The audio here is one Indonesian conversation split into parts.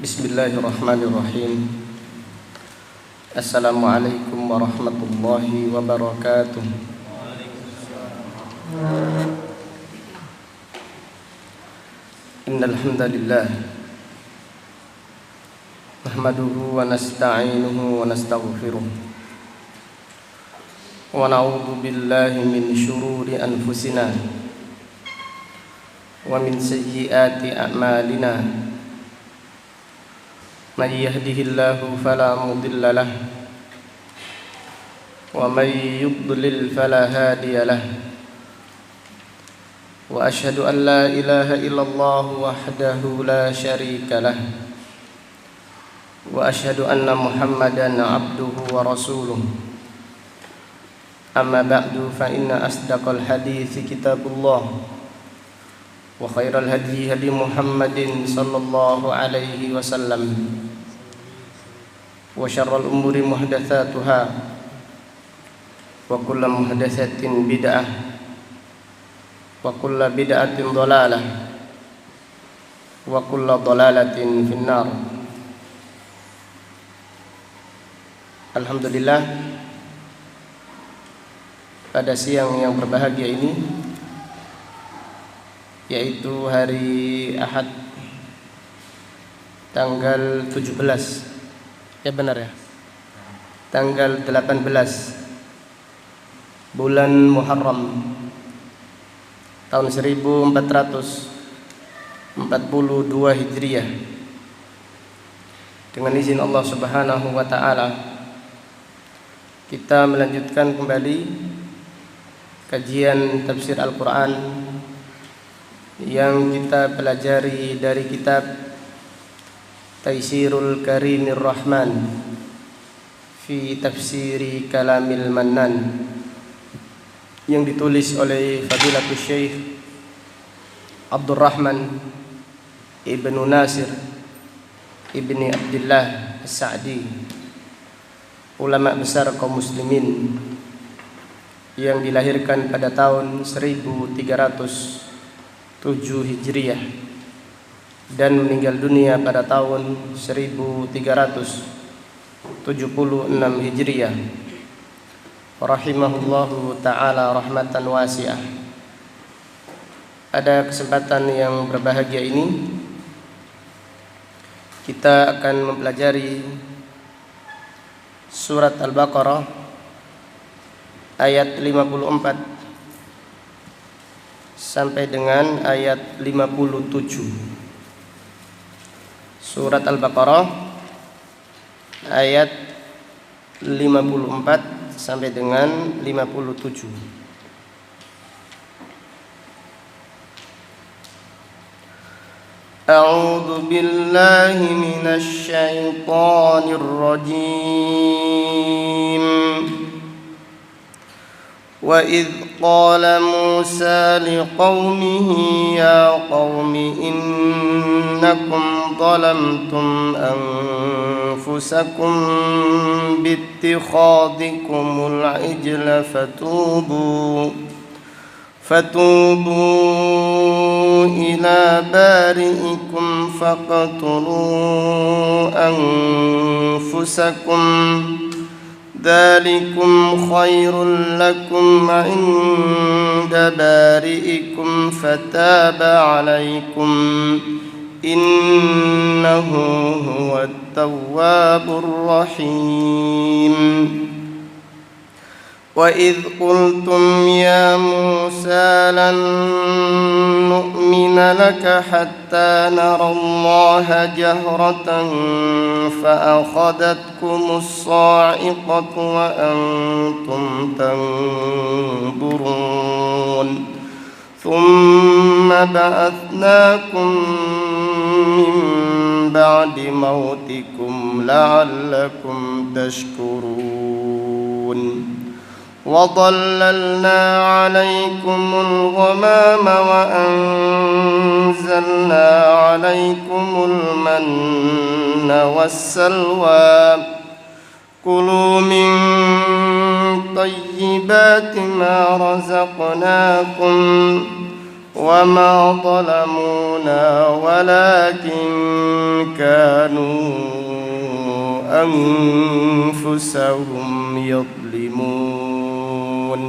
Bismillahirrahmanirrahim. Assalamualaikum warahmatullahi wabarakatuh. Innal hamdalillah nahmaduhu wa nasta'inuhu wa nastaghfiruh wa na'udzu billahi min shururi anfusina wa min sayyiati a'malina. من يهده الله فلا مضل له ومن يضلل فلا هادي له وأشهد أن لا إله إلا الله وحده لا شريك له وأشهد أن محمدا عبده ورسوله أما بعد فإن أصدق الحديث كتاب الله وخير الهدي هدي محمد صلى الله عليه وسلم وشر الأمور محدثاتها وكل محدثة بدعة وكل بدعة ضلالة وكل ضلالة في النار. Alhamdulillah, pada siang yang berbahagia ini, yaitu hari Ahad tanggal 17, ya benar ya, tanggal 18 bulan Muharram tahun 1442 Hijriah. Dengan izin Allah Subhanahu wa taala, kita melanjutkan kembali kajian tafsir Al-Qur'an yang kita pelajari dari kitab Taisirul Karimir Rahman fi Tafsiri Kalamil Mannan yang ditulis oleh Fadilatul Syekh Abdurrahman Ibnu Nasir Ibni Abdullah As-Sa'di, ulama besar kaum muslimin yang dilahirkan pada tahun 1307 Hijriah dan meninggal dunia pada tahun 1376 Hijriah, rahimahullahu ta'ala rahmatan wasi'ah. Pada kesempatan yang berbahagia ini, kita akan mempelajari surat Al-Baqarah ayat 54 sampai dengan ayat 57. Surat Al-Baqarah ayat 54 sampai dengan 57. A'udzu billahi minasy syaithanir rajim. وَإِذْ قَالَ مُوسَى لِقَوْمِهِ يَا قَوْمِ إِنَّكُمْ ظَلَمْتُمْ أَنفُسَكُمْ بِاتِّخَاذِكُمُ الْعِجْلَ فَتُوبُوا إِلَى بَارِئِكُمْ فَاقْتُلُوا أَنفُسَكُمْ ذلكم خير لكم عند بارئكم فتاب عليكم إنه هو التواب الرحيم. وإذ قلتم يا موسى لن نؤمن لك حتى نرى الله جهرة فأخذتكم الصاعقة وأنتم تنظرون ثم بعثناكم من بعد موتكم لعلكم تشكرون وظللنا عليكم الغمام وأنزلنا عليكم المن والسلوى كلوا من طيبات ما رزقناكم وما ظلمونا ولكن كانوا أنفسهم يظلمون.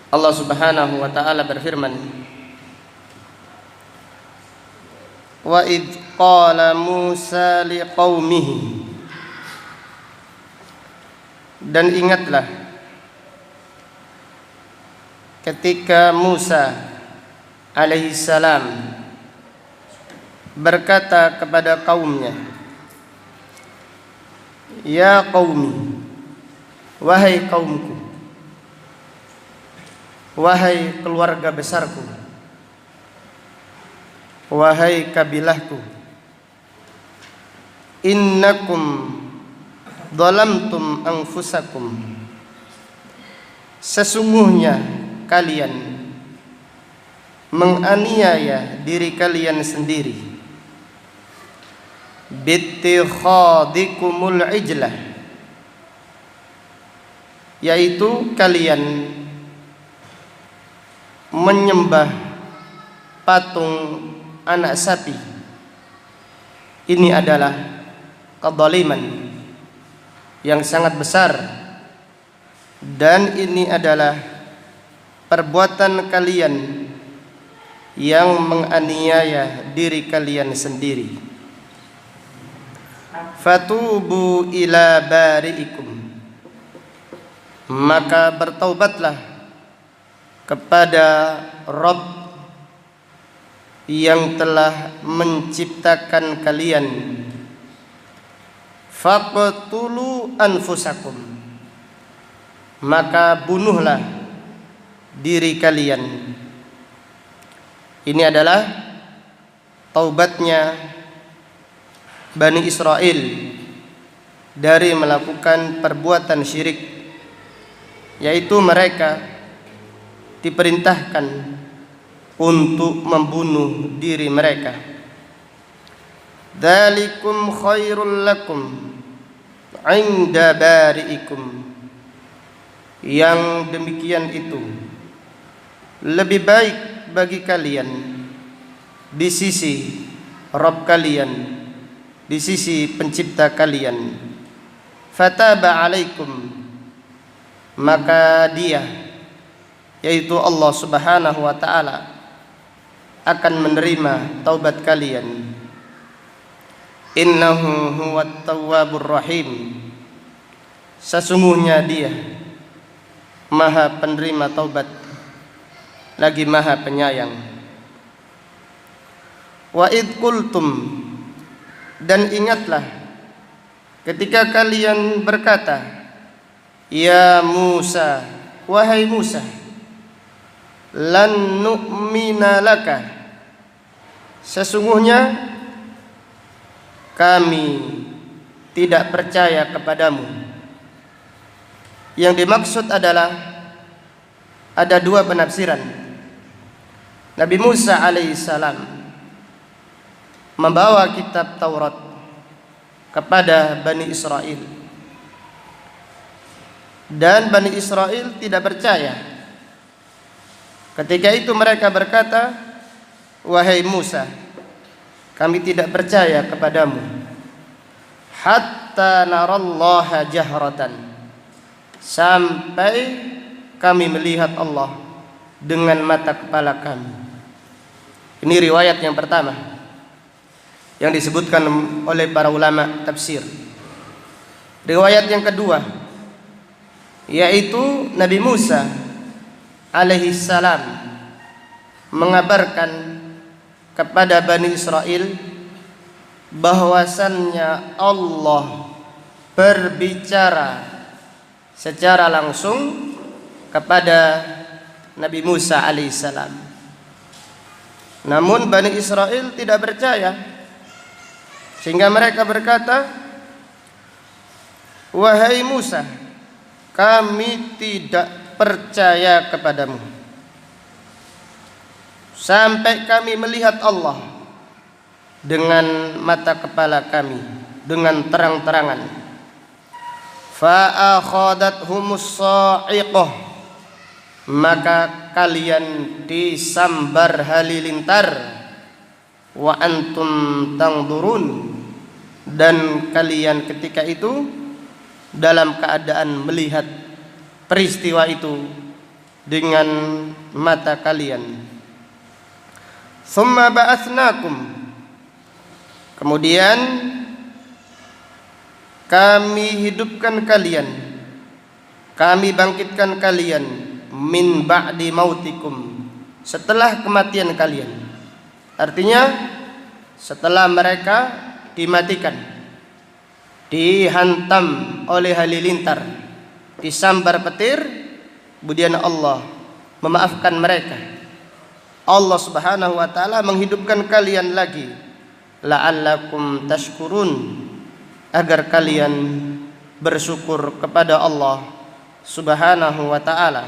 Allah Subhanahu wa taala berfirman, wa id qala Musa liqaumihi, dan ingatlah ketika Musa alaihissalam berkata kepada kaumnya, ya qaumi, wahai kaumku, wahai keluarga besarku, wahai kabilahku, innakum zalamtum anfusakum, sesungguhnya kalian menganiaya diri kalian sendiri, bittikhadikumul ijlah, yaitu kalian menyembah patung anak sapi. Ini adalah kezaliman yang sangat besar, dan ini adalah perbuatan kalian yang menganiaya diri kalian sendiri. Fatubu ila bari'ikum, maka bertaubatlah kepada Rabb yang telah menciptakan kalian. Faqtulu anfusakum, maka bunuhlah diri kalian. Ini adalah taubatnya Bani Israel dari melakukan perbuatan syirik, yaitu mereka diperintahkan untuk membunuh diri mereka. Dzalikum khairul lakum 'inda bari'ikum, yang demikian itu lebih baik bagi kalian di sisi Rabb kalian, di sisi pencipta kalian. Fataba 'alaikum, maka Dia, yaitu Allah Subhanahu wa taala, akan menerima taubat kalian. Innahu huwat tawwabur rahim, sesungguhnya Dia Maha penerima taubat lagi Maha penyayang. Wa id qultum, dan ingatlah ketika kalian berkata, ya Musa, wahai Musa, lan nu'mina laka, sesungguhnya kami tidak percaya kepadamu. Yang dimaksud adalah ada dua penafsiran. Nabi Musa alaihissalam membawa kitab Taurat kepada Bani Israel, dan Bani Israel tidak percaya. Ketika itu mereka berkata, wahai Musa, kami tidak percaya kepadamu hatta narallaha jahratan, sampai kami melihat Allah dengan mata kepala kami. Ini riwayat yang pertama yang disebutkan oleh para ulama tafsir. Riwayat yang kedua, yaitu Nabi Musa alaihissalam mengabarkan kepada Bani Israel bahwasannya Allah berbicara secara langsung kepada Nabi Musa alaihissalam. Namun Bani Israel tidak percaya, sehingga mereka berkata, wahai Musa, kami tidak percaya kepadamu sampai kami melihat Allah dengan mata kepala kami, dengan terang-terangan. Fa akhadathum as-sa'iqah, maka kalian disambar halilintar, wa antum tangdurun, dan kalian ketika itu dalam keadaan melihat peristiwa itu dengan mata kalian. Tsumma ba'atsnakum, kemudian kami hidupkan kalian, kami bangkitkan kalian, min ba'di mautikum, setelah kematian kalian. Artinya setelah mereka dimatikan, dihantam oleh halilintar, disambar petir, kemudian Allah memaafkan mereka. Allah Subhanahu wa taala menghidupkan kalian lagi, la'allakum tashkurun, agar kalian bersyukur kepada Allah Subhanahu wa taala.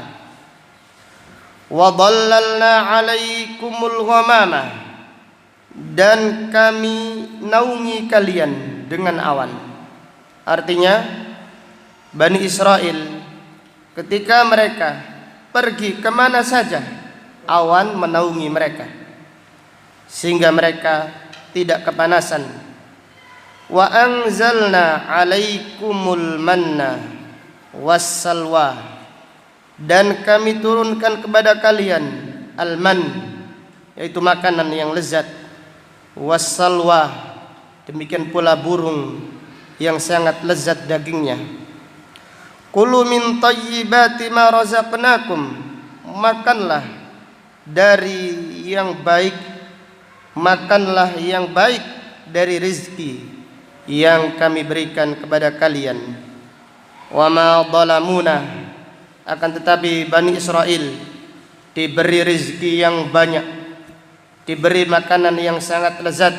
Wa dhallalna 'alaikumul ghamamah, dan kami naungi kalian dengan awan. Artinya Bani Israel ketika mereka pergi kemana saja, awan menaungi mereka sehingga mereka tidak kepanasan. Wa anzalna 'alaikumul manna wassalwa, dan kami turunkan kepada kalian al-man, yaitu makanan yang lezat, wassalwa, demikian pula burung yang sangat lezat dagingnya. Kulu min thayyibati ma razaqnakum, makanlah dari yang baik, makanlah yang baik dari rezeki yang kami berikan kepada kalian. Wa ma dhalamuna, akan tetapi Bani Israel diberi rezeki yang banyak, diberi makanan yang sangat lezat,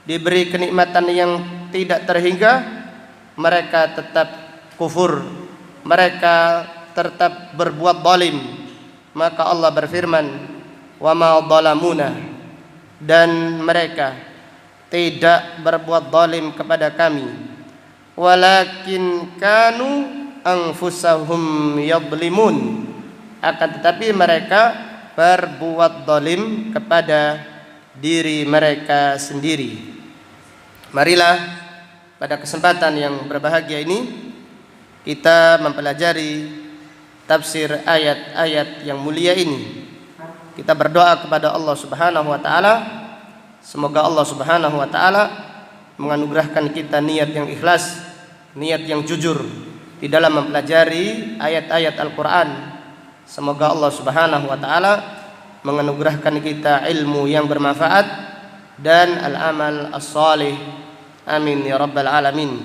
diberi kenikmatan yang tidak terhingga, mereka tetap kufur, mereka tetap berbuat zalim. Maka Allah berfirman, wa ma dhalamuna, dan mereka tidak berbuat zalim kepada kami, walakin kanu anfusahum yadlimun, akan tetapi mereka berbuat zalim kepada diri mereka sendiri. Marilah pada kesempatan yang berbahagia ini kita mempelajari tafsir ayat-ayat yang mulia ini. Kita berdoa kepada Allah Subhanahu wa taala, semoga Allah Subhanahu wa taala menganugerahkan kita niat yang ikhlas, niat yang jujur di dalam mempelajari ayat-ayat Al-Qur'an. Semoga Allah Subhanahu wa taala menganugerahkan kita ilmu yang bermanfaat dan al-amal as-salih. Amin ya rabbal alamin.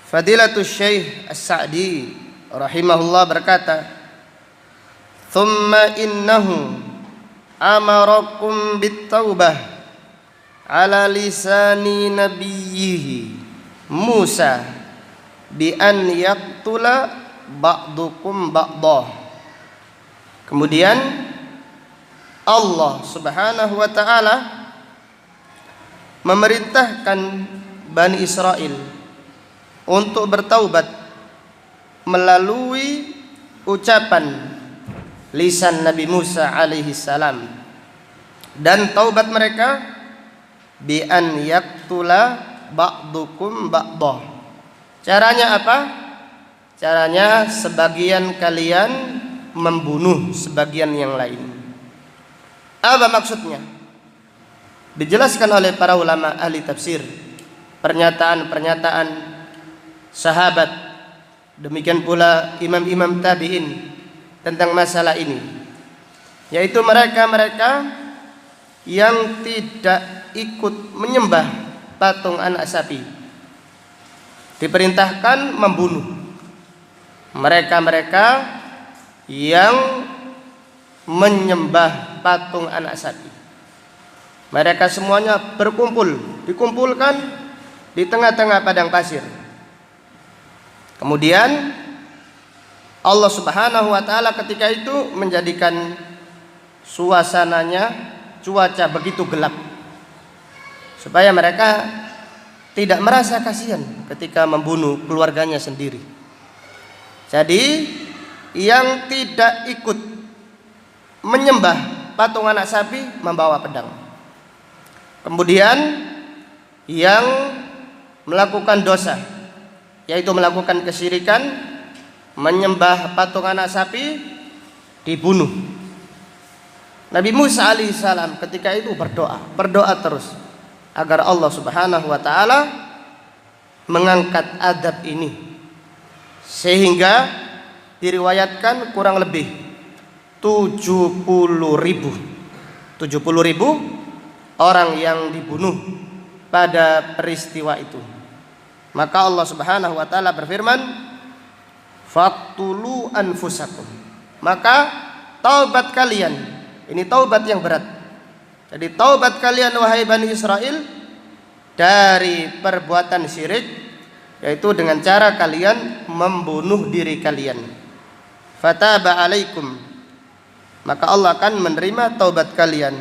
Fadilatul Syekh As-Sa'di rahimahullah berkata, "Tsumma innahu amarakum bit-taubah ala lisani nabiyhi Musa bi an yaqtula ba'dukum ba'dah." Kemudian Allah Subhanahu wa taala memerintahkan Bani Israel untuk bertaubat melalui ucapan lisan Nabi Musa alaihi salam, dan taubat mereka bi an yaqtula ba'dukum ba'dah. Caranya apa? Caranya sebagian kalian membunuh sebagian yang lain. Apa maksudnya? Dijelaskan oleh para ulama ahli tafsir, pernyataan-pernyataan sahabat, demikian pula imam-imam tabi'in tentang masalah ini, yaitu mereka-mereka yang tidak ikut menyembah patung anak sapi diperintahkan membunuh. Mereka-mereka yang menyembah patung anak sapi, mereka semuanya dikumpulkan di tengah-tengah padang pasir. Kemudian Allah Subhanahu wa taala ketika itu menjadikan suasananya, cuaca begitu gelap, supaya mereka tidak merasa kasihan ketika membunuh keluarganya sendiri. Jadi yang tidak ikut menyembah patung anak sapi membawa pedang. Kemudian yang melakukan dosa, yaitu melakukan kesyirikan, menyembah patung anak sapi, dibunuh. Nabi Musa alaihissalam ketika itu berdoa terus agar Allah Subhanahu wa taala mengangkat adab ini, sehingga diriwayatkan kurang lebih 70.000 orang yang dibunuh pada peristiwa itu. Maka Allah Subhanahu wa taala berfirman, "Faqtulu anfusakum." Maka taubat kalian, ini taubat yang berat. Jadi taubat kalian wahai Bani Israel dari perbuatan syirik, yaitu dengan cara kalian membunuh diri kalian. Fataba alaikum, maka Allah akan menerima taubat kalian.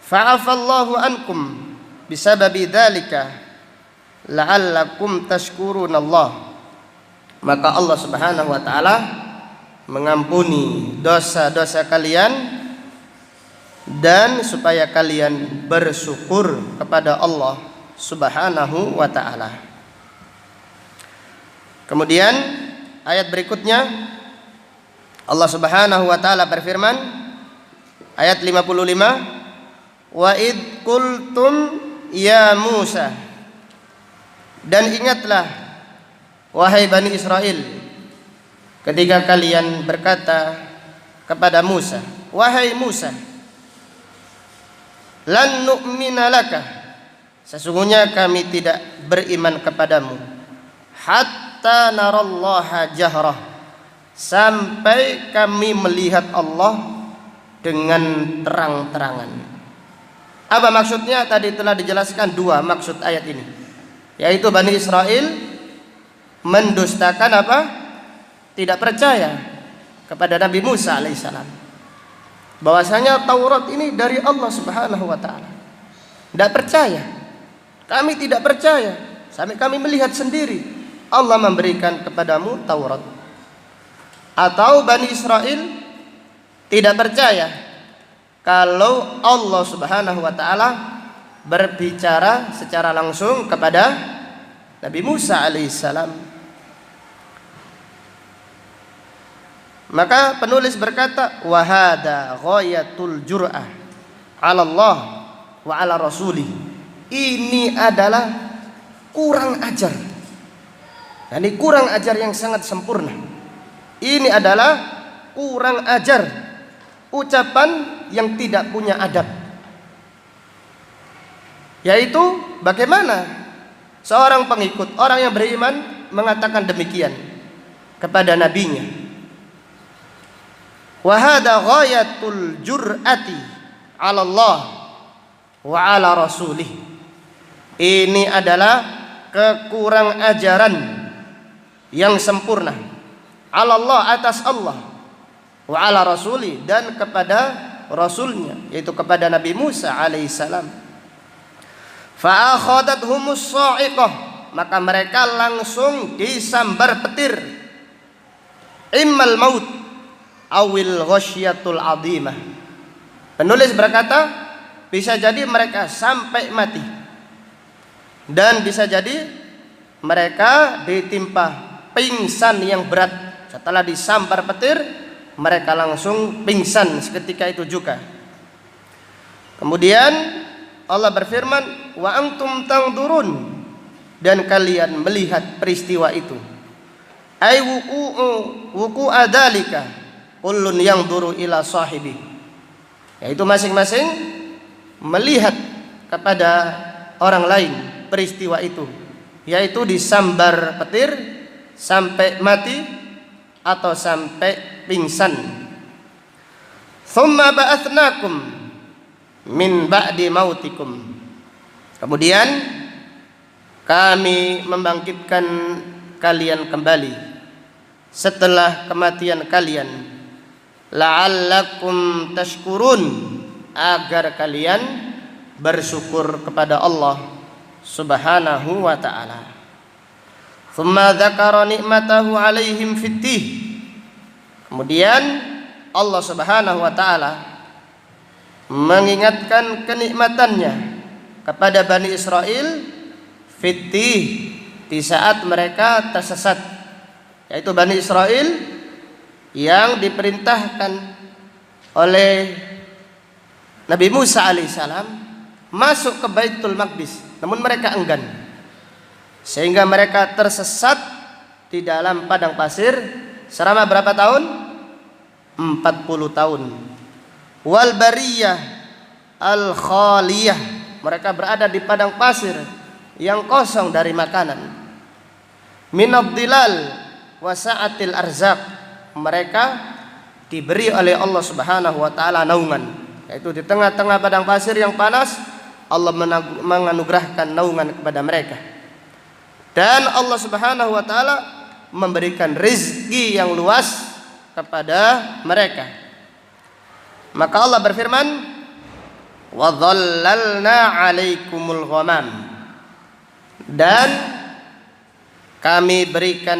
Fa'afallahu ankum bisababi dzalika la'allakum tashkurunallah. Maka Allah Subhanahu wa taala mengampuni dosa-dosa kalian dan supaya kalian bersyukur kepada Allah Subhanahu wa taala. Kemudian ayat berikutnya Allah Subhanahu wa taala berfirman, ayat 55, "Wa id qultum ya Musa." Dan ingatlah wahai Bani Israel ketika kalian berkata kepada Musa, "Wahai Musa, lan nu'mina laka." Sesungguhnya kami tidak beriman kepadamu hatta narallaha jahrah, sampai kami melihat Allah dengan terang-terangan. Apa maksudnya? Tadi telah dijelaskan dua maksud ayat ini, yaitu Bani Israel mendustakan apa? Tidak percaya kepada Nabi Musa alaihissalam, bahwasanya Taurat ini dari Allah Subhanahu wa taala. Tidak percaya. Kami tidak percaya sampai kami melihat sendiri Allah memberikan kepadamu Taurat. Atau Bani Israel tidak percaya kalau Allah Subhanahu wa taala berbicara secara langsung kepada Nabi Musa alaihissalam. Maka penulis berkata, wa hada ghayatul jur'ah 'ala Allah wa 'ala rasulih. Ini adalah kurang ajar. Yani kurang ajar yang sangat sempurna. Ini adalah kurang ajar, ucapan yang tidak punya adab. Yaitu bagaimana seorang pengikut, orang yang beriman mengatakan demikian kepada nabinya. Wa hadza ghayatul jur'ati 'ala Allah wa 'ala rasulih. Ini adalah kekurang ajaran yang sempurna, 'ala Allah, atas Allah, wa 'ala rasuli, dan kepada rasulnya, yaitu kepada Nabi Musa alaihissalam. Fa akhadathhumus sa'iqah, maka mereka langsung disambar petir, immal maut awil ghasyatul azimah. Penulis berkata, bisa jadi mereka sampai mati, dan bisa jadi mereka ditimpa pingsan yang berat. Setelah disambar petir, mereka langsung pingsan seketika itu juga. Kemudian Allah berfirman, wa antum tangdurun, dan kalian melihat peristiwa itu. Ai wuku adalika kullun yanzuru ila sahibi, yaitu masing-masing melihat kepada orang lain peristiwa itu, yaitu disambar petir sampai mati atau sampai pingsan. Tsumma ba'atsnakum min ba'di mautikum, kemudian kami membangkitkan kalian kembali setelah kematian kalian, la'allakum tashkurun, agar kalian bersyukur kepada Allah Subhanahu wa ta'ala. Tsumma dzakara ni'matahu 'alaihim fittih, Kemudian Allah Subhanahu wa taala mengingatkan kenikmatannya kepada Bani Israel di saat mereka tersesat, yaitu Bani Israel yang diperintahkan oleh Nabi Musa alaihissalam masuk ke Baitul Maqdis, namun mereka enggan, sehingga mereka tersesat di dalam padang pasir selama berapa tahun? 40 tahun. Wal bariyah al khaliyah, mereka berada di padang pasir yang kosong dari makanan. Minad dilal wa sa'atil arzaq, mereka diberi oleh Allah Subhanahu wa taala naungan, yaitu di tengah-tengah padang pasir yang panas Allah menganugerahkan naungan kepada mereka. Dan Allah Subhanahu wa taala memberikan rizki yang luas kepada mereka. Maka Allah berfirman, wa dhallalna 'alaikumul ghamam, dan kami berikan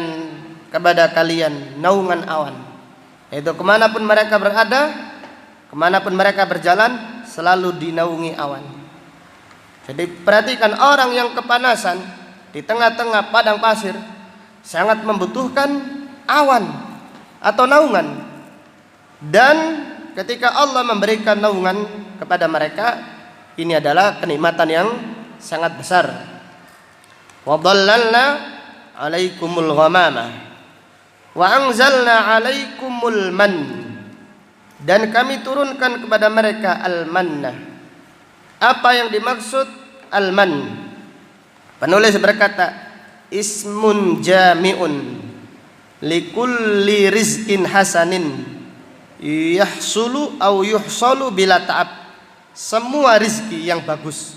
kepada kalian naungan awan, yaitu kemanapun mereka berada, kemanapun mereka berjalan, selalu dinaungi awan. Jadi perhatikan, orang yang kepanasan di tengah-tengah padang pasir sangat membutuhkan awan atau naungan. Dan ketika Allah memberikan naungan kepada mereka, ini adalah kenikmatan yang sangat besar. Wa dhallalna 'alaikumul ghamama wa anzalna 'alaikumul man, dan kami turunkan kepada mereka al-manna. Apa yang dimaksud al-man? Penulis berkata, ismun jami'un likulli rizkin hasanin yahsulu au yuhsalu bila ta'ab. Semua rizki yang bagus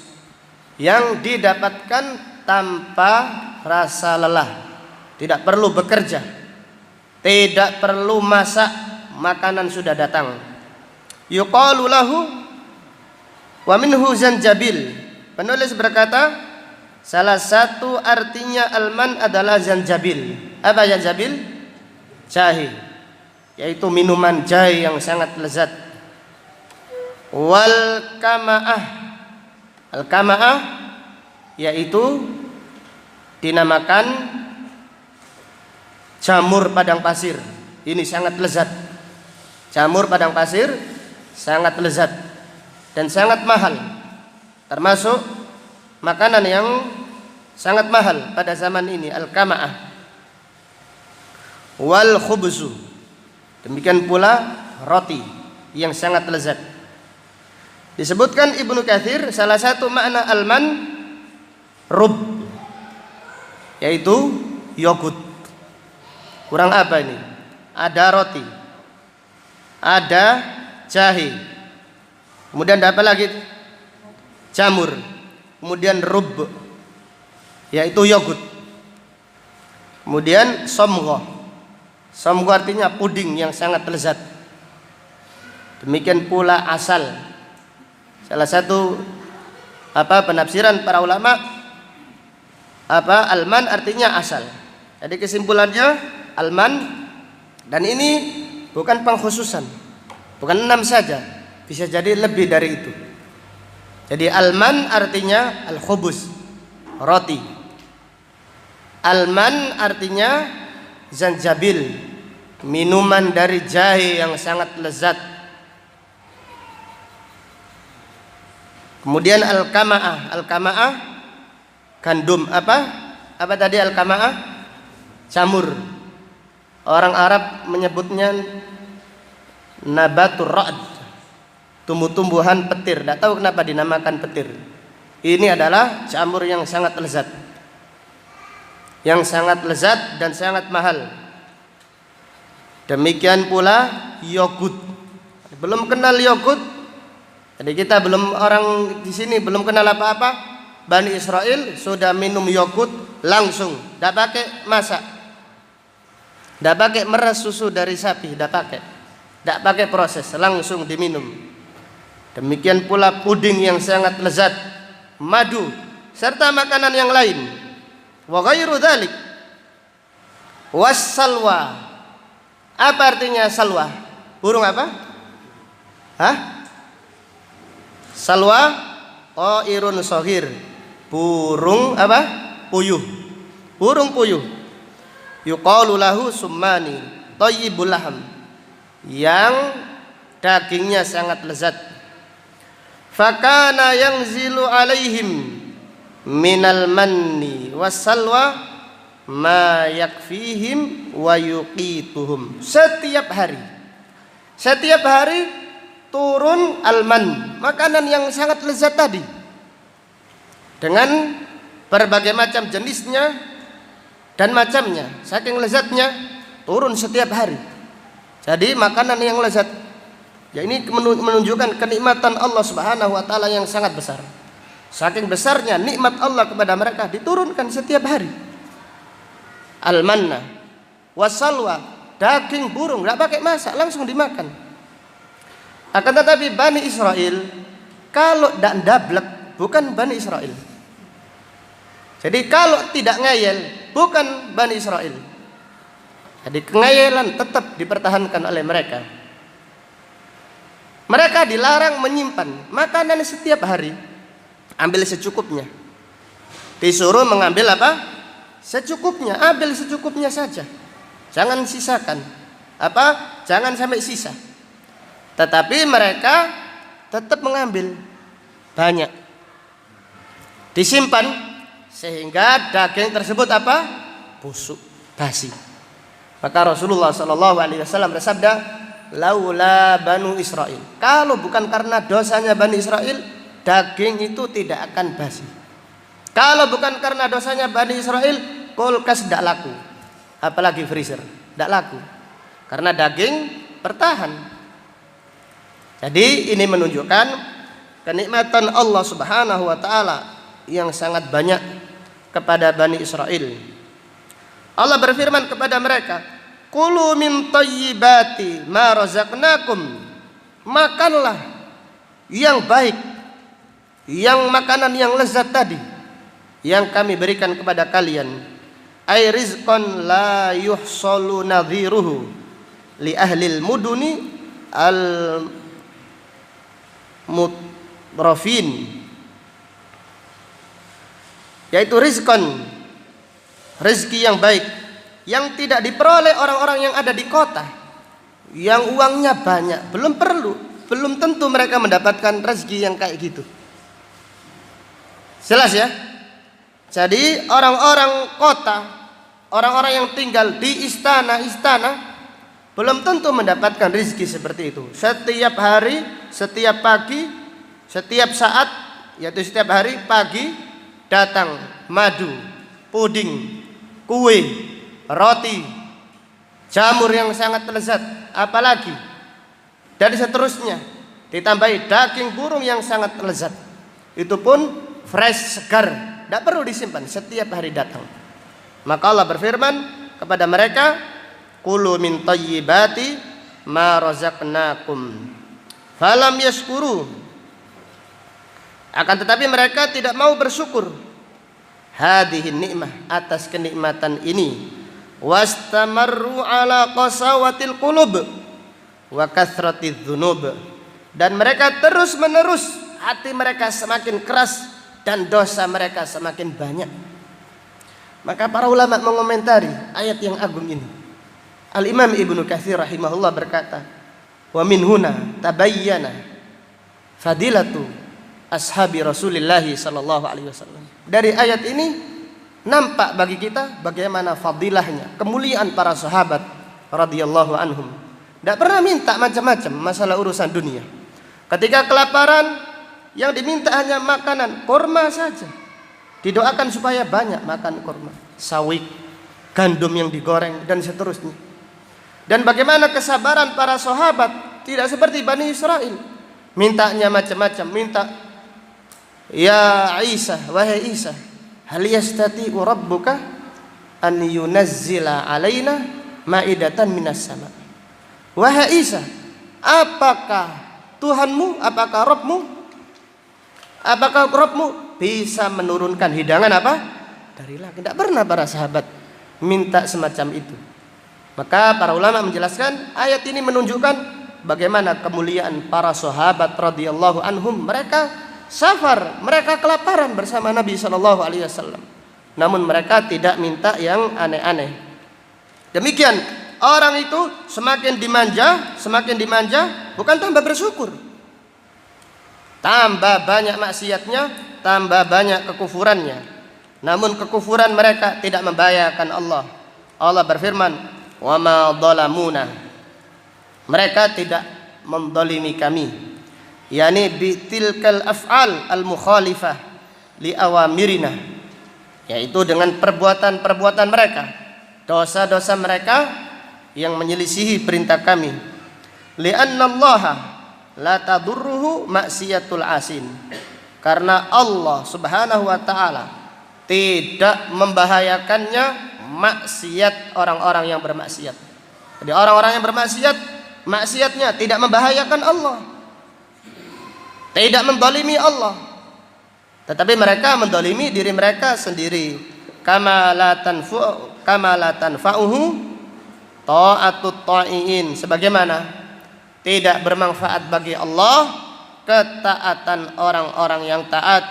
yang didapatkan tanpa rasa lelah, tidak perlu bekerja, tidak perlu masak, makanan sudah datang. Yuqalu lahu wa minhu zanjabil. Penulis berkata, salah satu artinya alman adalah zanjabil. Apa zanjabil? Jahe, yaitu minuman jahe yang sangat lezat. Wal kamaah, al kamaah yaitu dinamakan jamur padang pasir. Ini sangat lezat. Jamur padang pasir sangat lezat dan sangat mahal, termasuk makanan yang sangat mahal pada zaman ini, al-kamaah. Wal khubzu, demikian pula roti yang sangat lezat. Disebutkan Ibnu Katsir, salah satu makna alman rub, yaitu yogurt. Kurang apa ini? Ada roti, ada jahe, kemudian ada apa lagi? Jamur, kemudian rub, yaitu yogurt. Kemudian somgho, somgho artinya puding yang sangat lezat. Demikian pula asal. Salah satu penafsiran para ulama, alman artinya asal. Jadi kesimpulannya alman, dan ini bukan pengkhususan, bukan 6 saja, bisa jadi lebih dari itu. Jadi alman artinya al-khubuz, roti. Alman artinya zanjabil, minuman dari jahe yang sangat lezat. Kemudian al-kamaah, al-kamaah gandum. Apa tadi al-kamaah? Jamur. Orang Arab menyebutnya nabatur ra'd, tumbuh-tumbuhan petir. Tidak tahu kenapa dinamakan petir. Ini adalah jamur yang sangat lezat, yang sangat lezat dan sangat mahal. Demikian pula yogurt. Belum kenal yogurt, jadi kita belum, orang di sini belum kenal apa-apa. Bani Israel sudah minum yogurt langsung, tidak pakai masak, tidak pakai meres susu dari sapi, tidak pakai proses, langsung diminum. Demikian pula puding yang sangat lezat, madu, serta makanan yang lain. Wa ghairu dzalik wassalwa, Apa artinya salwa? Burung apa? Hah? Salwa irun sohir. Burung apa? Puyuh. Burung puyuh. Yuqalu lahu summani thayyibul laham, yang dagingnya sangat lezat. Fakana yanzilu alaihim minal manni wassalwa ma yakfihim wa yuqituhum. Setiap hari turun alman, makanan yang sangat lezat tadi, dengan berbagai macam jenisnya dan macamnya. Saking lezatnya turun setiap hari. Jadi makanan yang lezat. Ya, ini menunjukkan kenikmatan Allah Subhanahu wa taala yang sangat besar. Saking besarnya nikmat Allah kepada mereka, diturunkan setiap hari. Al-manna wasalwa, daging burung, enggak pakai masak, langsung dimakan. Akan tetapi Bani Israel kalau tidak dablek bukan Bani Israel. Jadi kalau tidak ngeyel bukan Bani Israel. Jadi kengeyelan tetap dipertahankan oleh mereka. Mereka dilarang menyimpan makanan setiap hari. Ambil secukupnya. Disuruh mengambil apa? Secukupnya, ambil secukupnya saja. Jangan sisakan. Jangan sampai sisa. Tetapi mereka tetap mengambil banyak. Disimpan sehingga daging tersebut busuk, basi. Maka Rasulullah SAW bersabda, laula Banu Israel, kalau bukan karena dosanya Bani Israel, daging itu tidak akan basi. Kalau bukan karena dosanya Bani Israel, kulkas tidak laku, apalagi freezer tidak laku, karena daging bertahan. Jadi ini menunjukkan kenikmatan Allah Subhanahu wa taala yang sangat banyak kepada Bani Israel. Allah berfirman kepada mereka, kulu min thayyibati ma razaqnakum, makanlah yang baik, yang makanan yang lezat tadi yang kami berikan kepada kalian. Ay rizqan la yuhsalu nadhiruhu li ahlil muduni al mutrafin, yaitu rizqan, rezeki yang baik yang tidak diperoleh orang-orang yang ada di kota, yang uangnya banyak. Belum tentu mereka mendapatkan rezeki yang kayak gitu. Jelas ya? Jadi orang-orang kota, orang-orang yang tinggal di istana-istana, belum tentu mendapatkan rezeki seperti itu. Setiap hari, setiap pagi, setiap saat, yaitu setiap hari pagi datang madu, puding, kue, roti, jamur yang sangat lezat, apalagi, dan seterusnya. Ditambahi daging burung yang sangat lezat. Itu pun fresh, segar, tidak perlu disimpan, setiap hari datang. Maka Allah berfirman kepada mereka, kulu min thayyibati ma razaqnakum falam yashkuru. Akan tetapi mereka tidak mau bersyukur hadhihi nikmah, atas kenikmatan ini. Wastamarru ala qasawatil qulub wa kathratiz dzunub, dan mereka terus menerus hati mereka semakin keras dan dosa mereka semakin banyak. Maka para ulama mengomentari ayat yang agung ini. Al-Imam Ibnu Katsir rahimahullah berkata, wa min huna tabayyana fadilatu ashabi Rasulillah sallallahu alaihi wasallam. Dari ayat ini nampak bagi kita bagaimana fadilahnya, kemuliaan para sahabat radhiyallahu anhum. Tidak pernah minta macam-macam masalah urusan dunia. Ketika kelaparan, yang diminta hanya makanan kurma saja. Didoakan supaya banyak makan kurma, sawik, gandum yang digoreng, dan seterusnya. Dan bagaimana kesabaran para sahabat, tidak seperti Bani Israel. Mintanya macam-macam, minta, ya Isa, wahai Isa, hal yastati'u rabbuka an yunazzila alaina ma'idatan minas sama. Wahai Isa, apakah Tuhanmu, apakah Rabbmu bisa menurunkan hidangan dari langit? Tidak pernah para sahabat minta semacam itu. Maka para ulama menjelaskan ayat ini menunjukkan bagaimana kemuliaan para sahabat radhiyallahu anhum. Mereka safar, mereka kelaparan bersama Nabi sallallahu alaihi wasallam. Namun mereka tidak minta yang aneh-aneh. Demikian orang itu semakin dimanja, bukan tambah bersyukur. Tambah banyak maksiatnya, tambah banyak kekufurannya. Namun kekufuran mereka tidak membahayakan Allah. Allah berfirman, "Wa ma dhalamuna." Mereka tidak mendolimi kami. Yani bitilkal af'al al-mukhalifah li awamirina. Yaitu dengan perbuatan-perbuatan mereka, dosa-dosa mereka yang menyelisihi perintah kami. Li'anna Allaha la tadurruhu maksiatul asin. Karena Allah Subhanahu wa taala tidak membahayakannya maksiat orang-orang yang bermaksiat. Jadi orang-orang yang bermaksiat, maksiatnya tidak membahayakan Allah, tidak mendolimi Allah, tetapi mereka mendolimi diri mereka sendiri. Kama la tanfa'uhu ta'atut ta'iin. Sebagaimana tidak bermanfaat bagi Allah ketaatan orang-orang yang taat.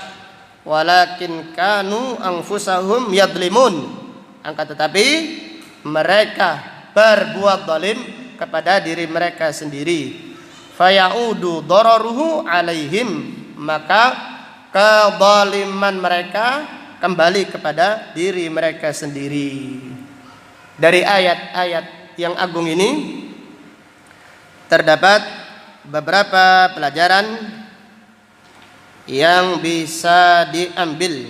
Walakin kanu anfusahum yadlimun. Angka tetapi mereka berbuat zalim kepada diri mereka sendiri. Fayaudu dararuhu alaihim. Maka kezaliman mereka kembali kepada diri mereka sendiri. Dari ayat-ayat yang agung ini terdapat beberapa pelajaran yang bisa diambil.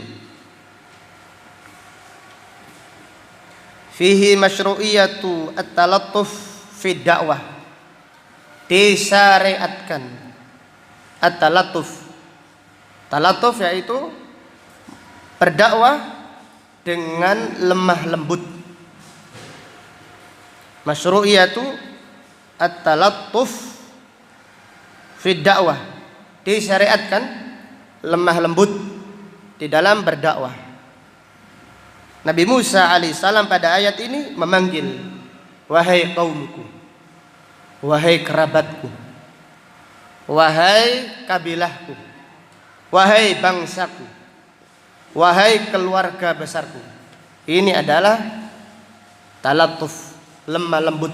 Fihi masyru'iyatu at-talattuf fi da'wah. Disyariatkan at-talattuf. Talattuf yaitu berdakwah dengan lemah lembut. Masyru'iyatu at-talattuf fi da'wah. Disyariatkan lemah lembut di dalam berdakwah. Nabi Musa alaihissalam pada ayat ini memanggil, wahai kaumku, wahai kerabatku, wahai kabilahku, wahai bangsaku, wahai keluarga besarku. Ini adalah talatuf, lemah lembut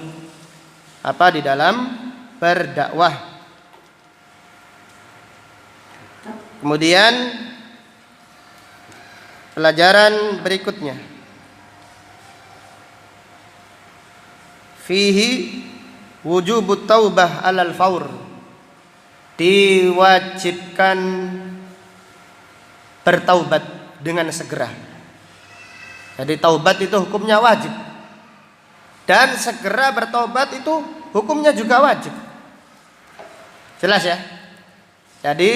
di dalam berdakwah. Kemudian pelajaran berikutnya, fihi wujubut taubah alal faur. Diwajibkan bertaubat dengan segera. Jadi taubat itu hukumnya wajib, dan segera bertaubat itu hukumnya juga wajib. Jelas ya? Jadi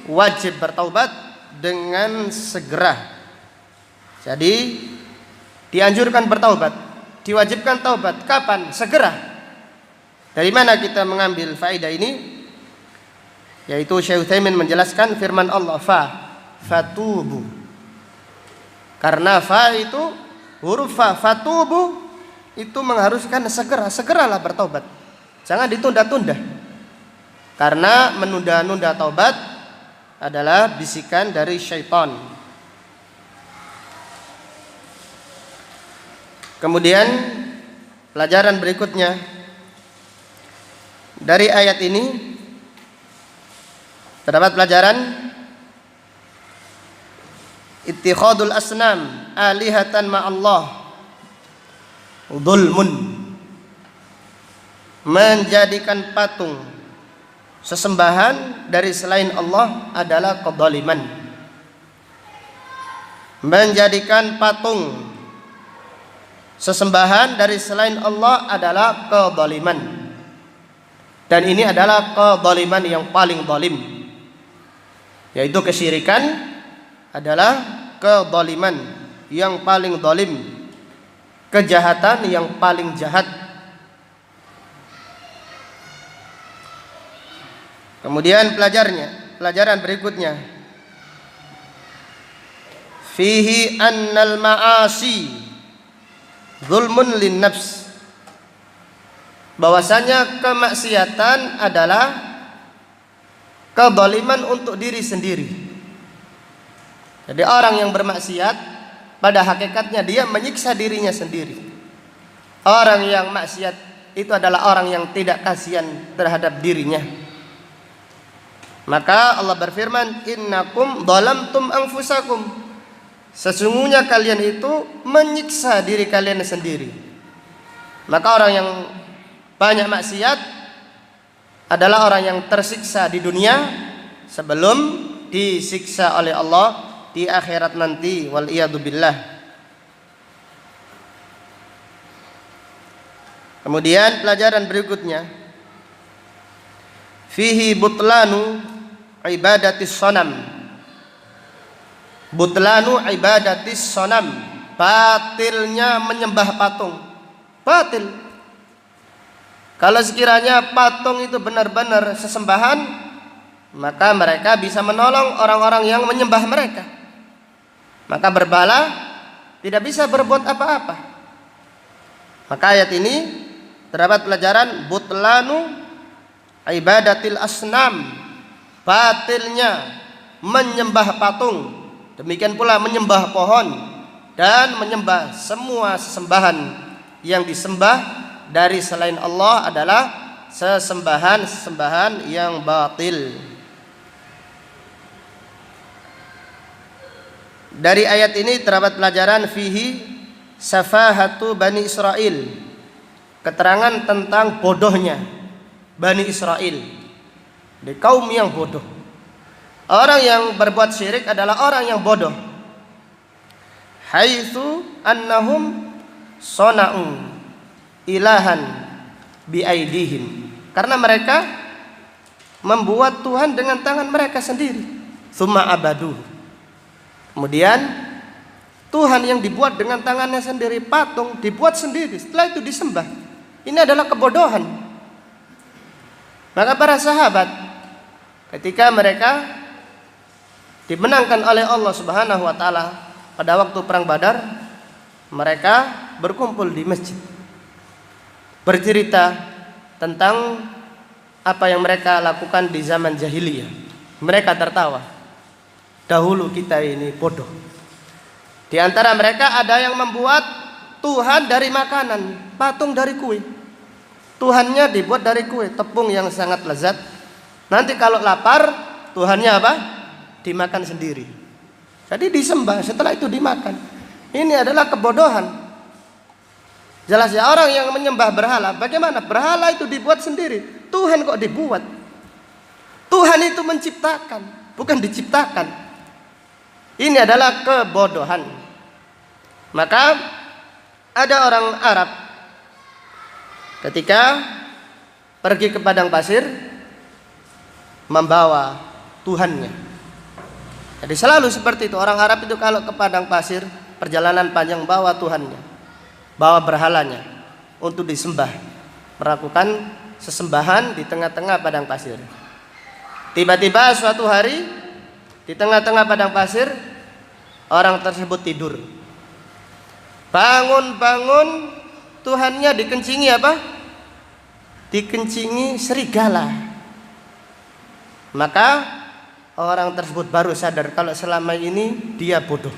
wajib bertaubat dengan segera. Jadi dianjurkan bertaubat, diwajibkan taubat. Kapan? Segera. Dari mana kita mengambil faedah ini? Yaitu Syekh Utsaimin menjelaskan firman Allah, fatubu. Karena fa itu huruf fatubu itu mengharuskan segeralah bertaubat. Jangan ditunda-tunda. Karena menunda-nunda taubat adalah bisikan dari syaitan. Kemudian pelajaran berikutnya dari ayat ini terdapat pelajaran ittikhadul asnam alihatan ma'allah dzulmun. Menjadikan patung sesembahan dari selain Allah adalah kedzaliman. Menjadikan patung sesembahan dari selain Allah adalah kedzaliman. Dan ini adalah kedzaliman yang paling zalim. Yaitu kesyirikan adalah kedzaliman yang paling zalim. Kejahatan yang paling jahat. Kemudian pelajaran berikutnya, fihi annal ma'asi zulmun lin nafs. bahwasanya kemaksiatan adalah kezaliman untuk diri sendiri. Jadi orang yang bermaksiat pada hakikatnya dia menyiksa dirinya sendiri. Orang yang maksiat itu adalah orang yang tidak kasihan terhadap dirinya. Maka Allah berfirman, innakum dhalamtum anfusakum, sesungguhnya kalian itu menyiksa diri kalian sendiri. Maka orang yang banyak maksiat adalah orang yang tersiksa di dunia sebelum disiksa oleh Allah di akhirat nanti, wal iyadu billah. Kemudian pelajaran berikutnya, fihi butlanu ibadatis sonam. Butlanu ibadatis sonam, batilnya menyembah patung. Batil. Kalau sekiranya patung itu benar-benar sesembahan, maka mereka bisa menolong orang-orang yang menyembah mereka. Maka berhala tidak bisa berbuat apa-apa. Maka ayat ini terdapat pelajaran butlanu ibadatil asnam, batilnya menyembah patung, demikian pula menyembah pohon dan menyembah semua sesembahan yang disembah dari selain Allah adalah sesembahan yang batil. Dari ayat ini terdapat pelajaran fihi safahatu Bani Israel, keterangan tentang bodohnya Bani Israel, di kaum yang bodoh. Orang yang berbuat syirik adalah orang yang bodoh. Haitsu annahum sona'u ilahan biaidihim, karena mereka membuat Tuhan dengan tangan mereka sendiri. Tsumma abadu, kemudian Tuhan yang dibuat dengan tangannya sendiri, patung dibuat sendiri, setelah itu disembah. Ini adalah kebodohan. Maka para sahabat ketika mereka dimenangkan oleh Allah Subhanahu wa taala pada waktu perang Badar, mereka berkumpul di masjid, bercerita tentang apa yang mereka lakukan di zaman jahiliyah. Mereka tertawa, dahulu kita ini bodoh. Di antara mereka ada yang membuat Tuhan dari makanan, patung dari kue. Tuhannya dibuat dari kue, tepung yang sangat lezat. Nanti kalau lapar, Tuhannya apa? Dimakan sendiri. Jadi disembah, setelah itu dimakan. Ini adalah kebodohan. Jelas ya, orang yang menyembah berhala, bagaimana? Berhala itu dibuat sendiri, Tuhan kok dibuat? Tuhan itu menciptakan, bukan diciptakan. Ini adalah kebodohan. Maka ada orang Arab ketika pergi ke padang pasir membawa Tuhannya. Jadi selalu seperti itu, orang Arab itu kalau ke padang pasir perjalanan panjang bawa Tuhannya, bawa berhalanya untuk disembah, melakukan sesembahan di tengah-tengah padang pasir. Tiba-tiba suatu hari di tengah-tengah padang pasir orang tersebut tidur. Bangun-bangun, Tuhannya dikencingi apa? Dikencingi serigala. Maka orang tersebut baru sadar kalau selama ini dia bodoh.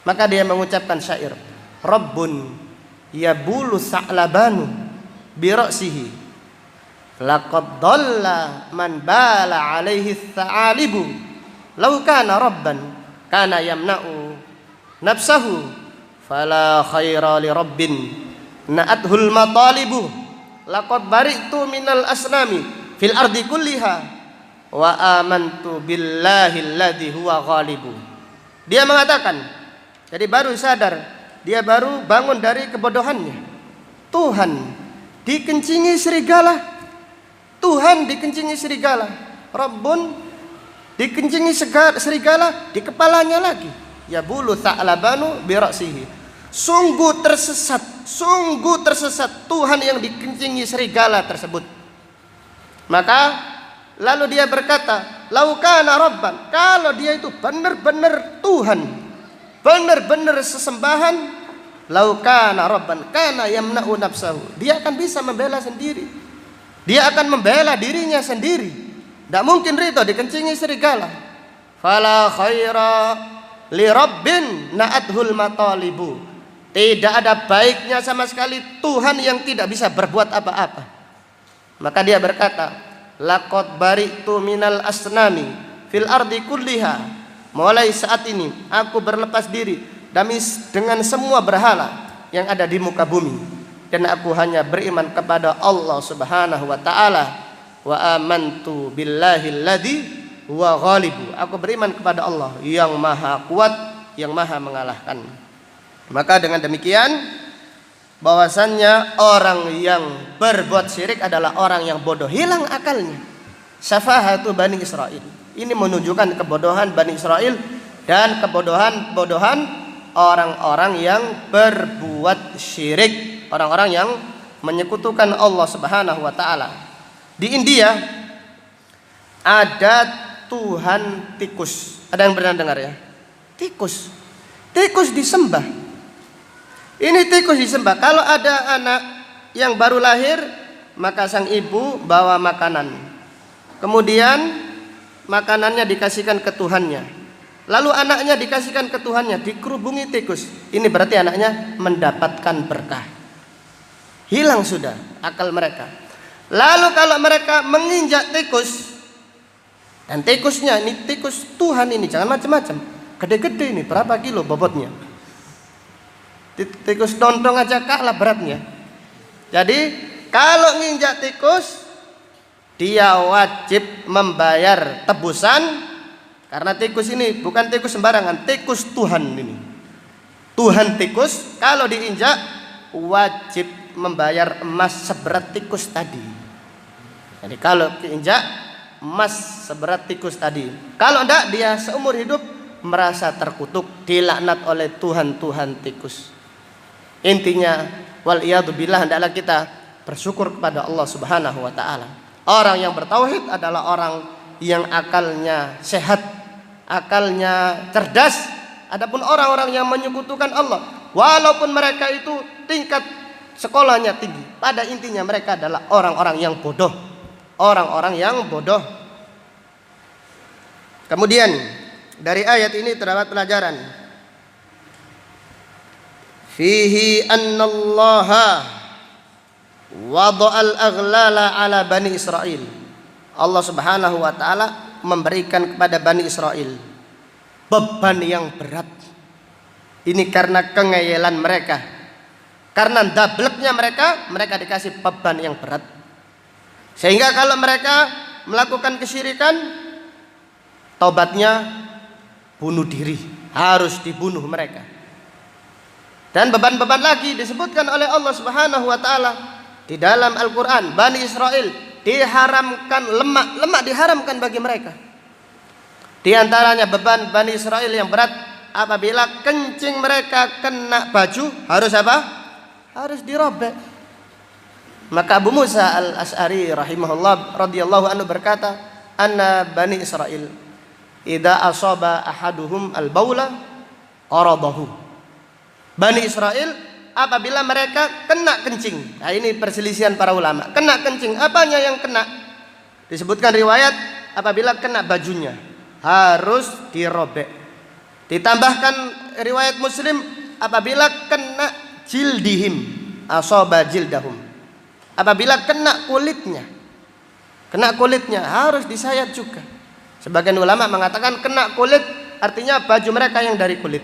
Maka dia mengucapkan syair, Rabbun yabulu sa'labanu bira'sihi, laqad dhalla man bala alaihi tha'alibu, law kana rabban kana yamna'u nafsahu, fala khaira li rabbin na'athul matalibu, laqad bari'tu minal asnami fil ardi kulliha wa amantu billahi alladhi huwa ghalibu. Dia mengatakan, jadi baru sadar, dia baru bangun dari kebodohannya. Tuhan dikencingi serigala, Tuhan dikencingi serigala, Rabbun dikencingi serigala di kepalanya lagi. Ya bulu ta'labanu bira'sihi. Sungguh tersesat Tuhan yang dikencingi serigala tersebut. Maka lalu dia berkata, laukana rabban, kalau dia itu benar-benar Tuhan, benar-benar sesembahan, lau kana rabban kana yamna'u nafsahu. Dia akan bisa membela sendiri. Dia akan membela dirinya sendiri. Tidak mungkin ridho dikencingi serigala. Fala khaira li rabbin na'athul matalibu. Tidak ada baiknya sama sekali Tuhan yang tidak bisa berbuat apa-apa. Maka dia berkata, laqad bari'tu minal asnami fil ardi kulliha. Mulai saat ini aku berlepas diri dengan semua berhala yang ada di muka bumi, dan aku hanya beriman kepada Allah Subhanahu wa taala. Wa amantu billahi alladzi huwa ghalibu. Aku beriman kepada Allah yang maha kuat, yang maha mengalahkan. Maka dengan demikian bahwasannya orang yang berbuat syirik adalah orang yang bodoh, hilang akalnya. Safahatu Bani Israel. Ini menunjukkan kebodohan Bani Israel dan kebodohan orang-orang yang berbuat syirik, orang-orang yang menyekutukan Allah Subhanahu wa taala. Di India ada Tuhan tikus. Ada yang pernah dengar ya? Tikus. Tikus disembah. Ini tikus disembah. Kalau ada anak yang baru lahir, maka sang ibu bawa makanan. Kemudian makanannya dikasihkan ke Tuhannya. Lalu anaknya dikasihkan ke Tuhannya, dikerubungi tikus. Ini berarti anaknya mendapatkan berkah. Hilang sudah akal mereka. Lalu kalau mereka menginjak tikus, dan tikusnya ini tikus Tuhan ini, jangan macam-macam. Gede-gede ini, berapa kilo bobotnya? Tikus dondong aja kalah beratnya. Jadi kalau nginjak tikus, dia wajib membayar tebusan. Karena tikus ini bukan tikus sembarangan, tikus Tuhan ini. Tuhan tikus kalau diinjak wajib membayar emas seberat tikus tadi. Jadi kalau diinjak emas seberat tikus tadi. Kalau enggak, dia seumur hidup merasa terkutuk, dilaknat oleh Tuhan tikus. Intinya waliyadzubillah, hendaklah kita bersyukur kepada Allah Subhanahu wa taala. Orang yang bertauhid adalah orang yang akalnya sehat, akalnya cerdas. Adapun orang-orang yang menyekutukan Allah, walaupun mereka itu tingkat sekolahnya tinggi, pada intinya mereka adalah orang-orang yang bodoh. Orang-orang yang bodoh. Kemudian dari ayat ini terdapat pelajaran. Fihi annallaha wada'al aghlala ala Bani Israel. Allah Subhanahu wa taala memberikan kepada Bani Israel beban yang berat. Ini karena kengeyelan mereka, karena dableknya mereka dikasih beban yang berat. Sehingga kalau mereka melakukan kesyirikan, taubatnya bunuh diri, harus dibunuh mereka. Dan beban-beban lagi disebutkan oleh Allah Subhanahu wa taala di dalam Al-Qur'an. Bani Israel diharamkan lemak diharamkan bagi mereka. Di antaranya beban Bani Israel yang berat, apabila kencing mereka kena baju, harus apa? Harus dirobek. Maka Abu Musa Al-Asy'ari rahimahullah radhiyallahu anhu berkata, "Anna Bani Israel idza asaba ahaduhum al-baula qaradahu." Bani Israel apabila mereka kena kencing. Nah, ini perselisihan para ulama. Kena kencing, apanya yang kena? Disebutkan riwayat apabila kena bajunya harus dirobek. Ditambahkan riwayat Muslim apabila kena jildihim, asaba jildahum. Apabila kena kulitnya harus disayat juga. Sebagian ulama mengatakan kena kulit artinya baju mereka yang dari kulit.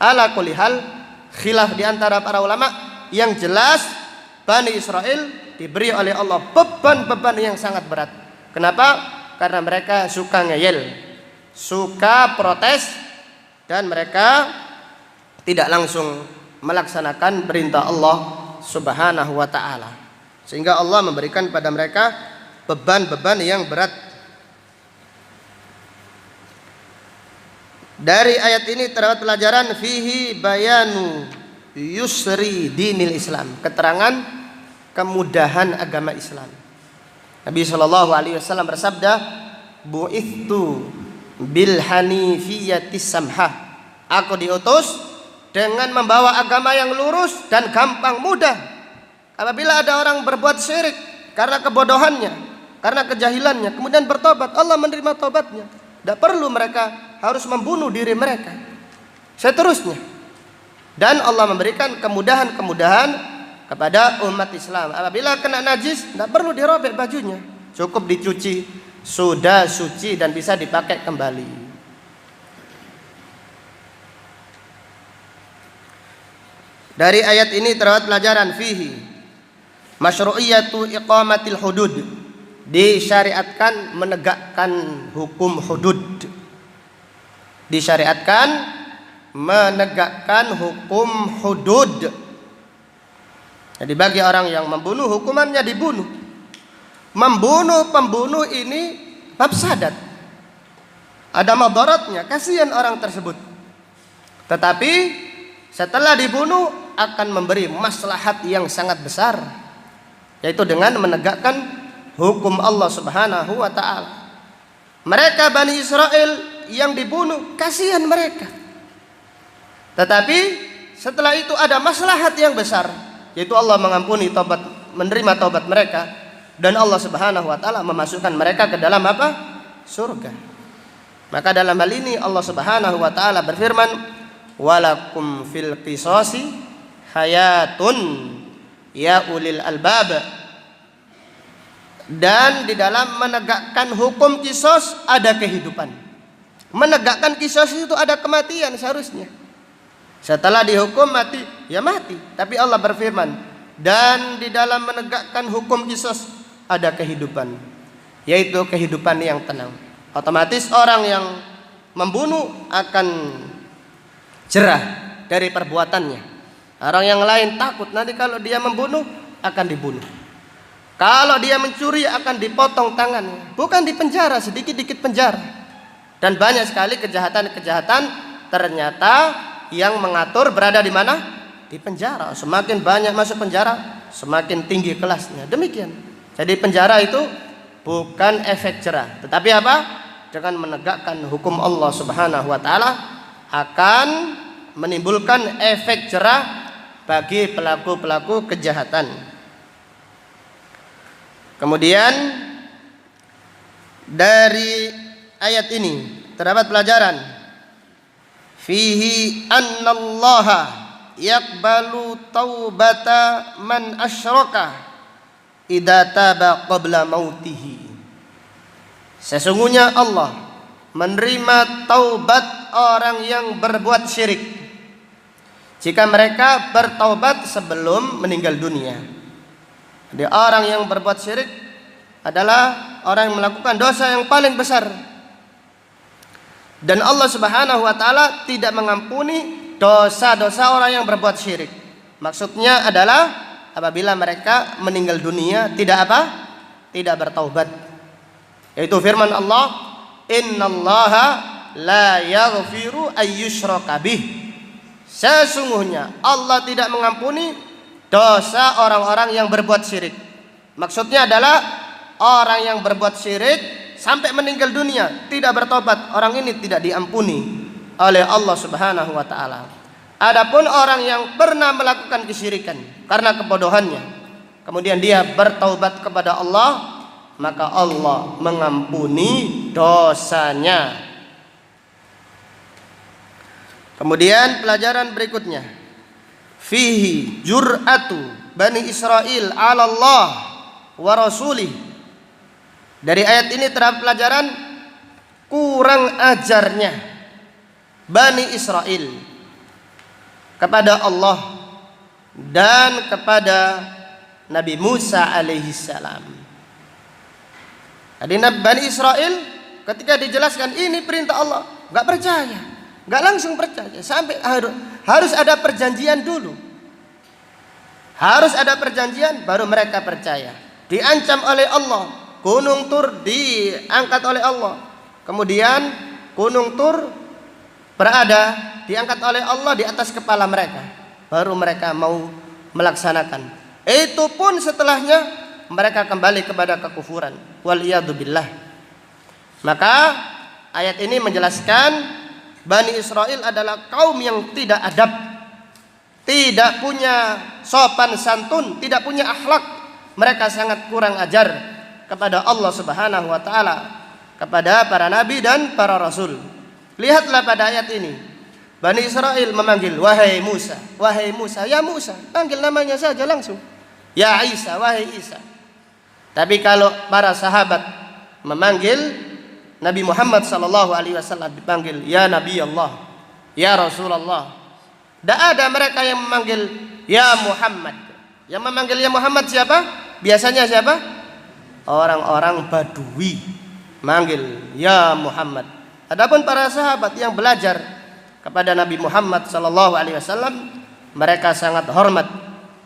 Ala kulli hal, khilaf di antara para ulama. Yang jelas Bani Israel diberi oleh Allah beban-beban yang sangat berat. Kenapa? Karena mereka suka ngeyel, suka protes, dan mereka tidak langsung melaksanakan perintah Allah Subhanahu wa ta'ala. Sehingga Allah memberikan pada mereka beban-beban yang berat. Dari ayat ini terdapat pelajaran fihi bayanu yusri dinil Islam, keterangan kemudahan agama Islam. Nabi SAW bersabda, bu'ithtu bil hanifiyatis samhah. Aku diutus dengan membawa agama yang lurus dan gampang mudah. Apabila ada orang berbuat syirik karena kebodohannya, karena kejahilannya, kemudian bertobat, Allah menerima tobatnya. Tidak perlu mereka harus membunuh diri mereka. Seterusnya. Dan Allah memberikan kemudahan-kemudahan kepada umat Islam. Apabila kena najis, tidak perlu dirobek bajunya, cukup dicuci, sudah suci dan bisa dipakai kembali. Dari ayat ini terdapat pelajaran fihi masyru'iyatu iqamatil hudud, disyariatkan menegakkan hukum hudud, disyariatkan menegakkan hukum hudud. Jadi bagi orang yang membunuh, hukumannya dibunuh. Membunuh pembunuh ini mafsadat, ada madaratnya, kasihan orang tersebut. Tetapi setelah dibunuh akan memberi maslahat yang sangat besar, yaitu dengan menegakkan hukum Allah Subhanahu wa taala. Mereka Bani Israel yang dibunuh, kasihan mereka. Tetapi setelah itu ada maslahat yang besar, yaitu Allah mengampuni taubat, menerima taubat mereka, dan Allah Subhanahu wa taala memasukkan mereka ke dalam apa? Surga. Maka dalam hal ini Allah Subhanahu wa taala berfirman, walakum fil qisasi hayatun ya ulil albab. Dan di dalam menegakkan hukum kisos ada kehidupan. Menegakkan kisos itu ada kematian seharusnya. Setelah dihukum mati, ya mati. Tapi Allah berfirman, dan di dalam menegakkan hukum kisos ada kehidupan, yaitu kehidupan yang tenang. Otomatis orang yang membunuh akan jerah dari perbuatannya. Orang yang lain takut nanti kalau dia membunuh akan dibunuh. Kalau dia mencuri akan dipotong tangannya, bukan dipenjara, sedikit-dikit penjara. Dan banyak sekali kejahatan-kejahatan ternyata yang mengatur berada di mana? Di penjara. Semakin banyak masuk penjara, semakin tinggi kelasnya. Demikian. Jadi penjara itu bukan efek jerah, tetapi apa? Dengan menegakkan hukum Allah Subhanahu wa taala akan menimbulkan efek jerah bagi pelaku-pelaku kejahatan. Kemudian dari ayat ini terdapat pelajaran fihi annallaha yaqbalu taubata man asyraka idza taba qabla mautihi. Sesungguhnya Allah menerima taubat orang yang berbuat syirik jika mereka bertaubat sebelum meninggal dunia. Jadi orang yang berbuat syirik adalah orang yang melakukan dosa yang paling besar. Dan Allah Subhanahu wa taala tidak mengampuni dosa-dosa orang yang berbuat syirik. Maksudnya adalah apabila mereka meninggal dunia tidak apa? Tidak bertaubat. Yaitu firman Allah, innallaha la yaghfiru ayyushraka bih. Sesungguhnya Allah tidak mengampuni dosa orang-orang yang berbuat syirik. Maksudnya adalah orang yang berbuat syirik sampai meninggal dunia tidak bertobat, orang ini tidak diampuni oleh Allah Subhanahu wa taala. Adapun orang yang pernah melakukan kesyirikan karena kebodohannya, kemudian dia bertaubat kepada Allah, maka Allah mengampuni dosanya. Kemudian pelajaran berikutnya, fihi jur'atu Bani Israel 'ala Allah wa rasulih. Dari ayat ini terdapat pelajaran kurang ajarnya Bani Israel kepada Allah dan kepada Nabi Musa alaihi salam. Jadi Bani Israel ketika dijelaskan ini perintah Allah, enggak percaya, enggak langsung percaya, sampai harus ada perjanjian dulu. Harus ada perjanjian baru mereka percaya. Diancam oleh Allah, Gunung Tur diangkat oleh Allah. Kemudian Gunung Tur diangkat oleh Allah di atas kepala mereka. Baru mereka mau melaksanakan. Itu pun setelahnya mereka kembali kepada kekufuran. Waliyadu billah. Maka ayat ini menjelaskan Bani Israel adalah kaum yang tidak adab, tidak punya sopan santun, tidak punya akhlak. Mereka sangat kurang ajar kepada Allah Subhanahu wa taala, kepada para nabi dan para rasul. Lihatlah pada ayat ini, Bani Israel memanggil, wahai Musa, ya Musa, panggil namanya saja langsung. Ya Isa, wahai Isa. Tapi kalau para sahabat memanggil Nabi Muhammad sallallahu alaihi wasallam, dipanggil ya Nabi Allah, ya Rasulullah. Tidak ada mereka yang memanggil ya Muhammad. Yang memanggil ya Muhammad siapa? Biasanya siapa? Orang-orang Badui manggil ya Muhammad. Adapun para sahabat yang belajar kepada Nabi Muhammad sallallahu alaihi wasallam, mereka sangat hormat,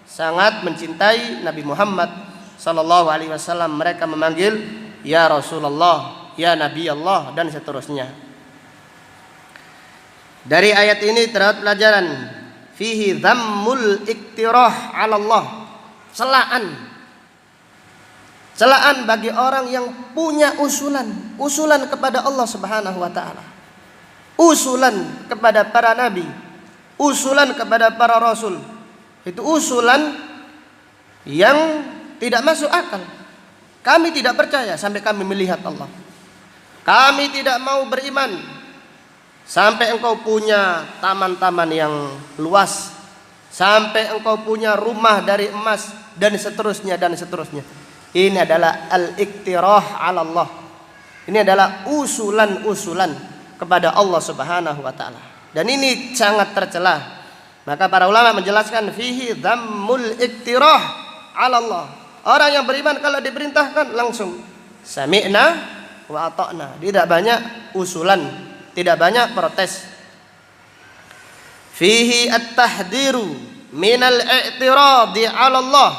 sangat mencintai Nabi Muhammad sallallahu alaihi wasallam. Mereka memanggil ya Rasulullah, ya Nabi Allah, dan seterusnya. Dari ayat ini terdapat pelajaran fihi dhammul iktirah 'ala Allah. Celaan bagi orang yang punya usulan kepada Allah Subhanahu wa taala. Usulan kepada para nabi, usulan kepada para rasul. Itu usulan yang tidak masuk akal. Kami tidak percaya sampai kami melihat Allah. Kami tidak mau beriman sampai engkau punya taman-taman yang luas, sampai engkau punya rumah dari emas, dan seterusnya dan seterusnya. Ini adalah al-iktirah 'ala Allah. Ini adalah usulan-usulan kepada Allah Subhanahu wa taala. Dan ini sangat tercela. Maka para ulama menjelaskan fihi dhammul iktirah 'ala Allah. Orang yang beriman kalau diperintahkan langsung sami'na wa ata'na. Tidak banyak usulan, tidak banyak protes. Fihi at-tahdiru minal i'tiradi 'ala Allah.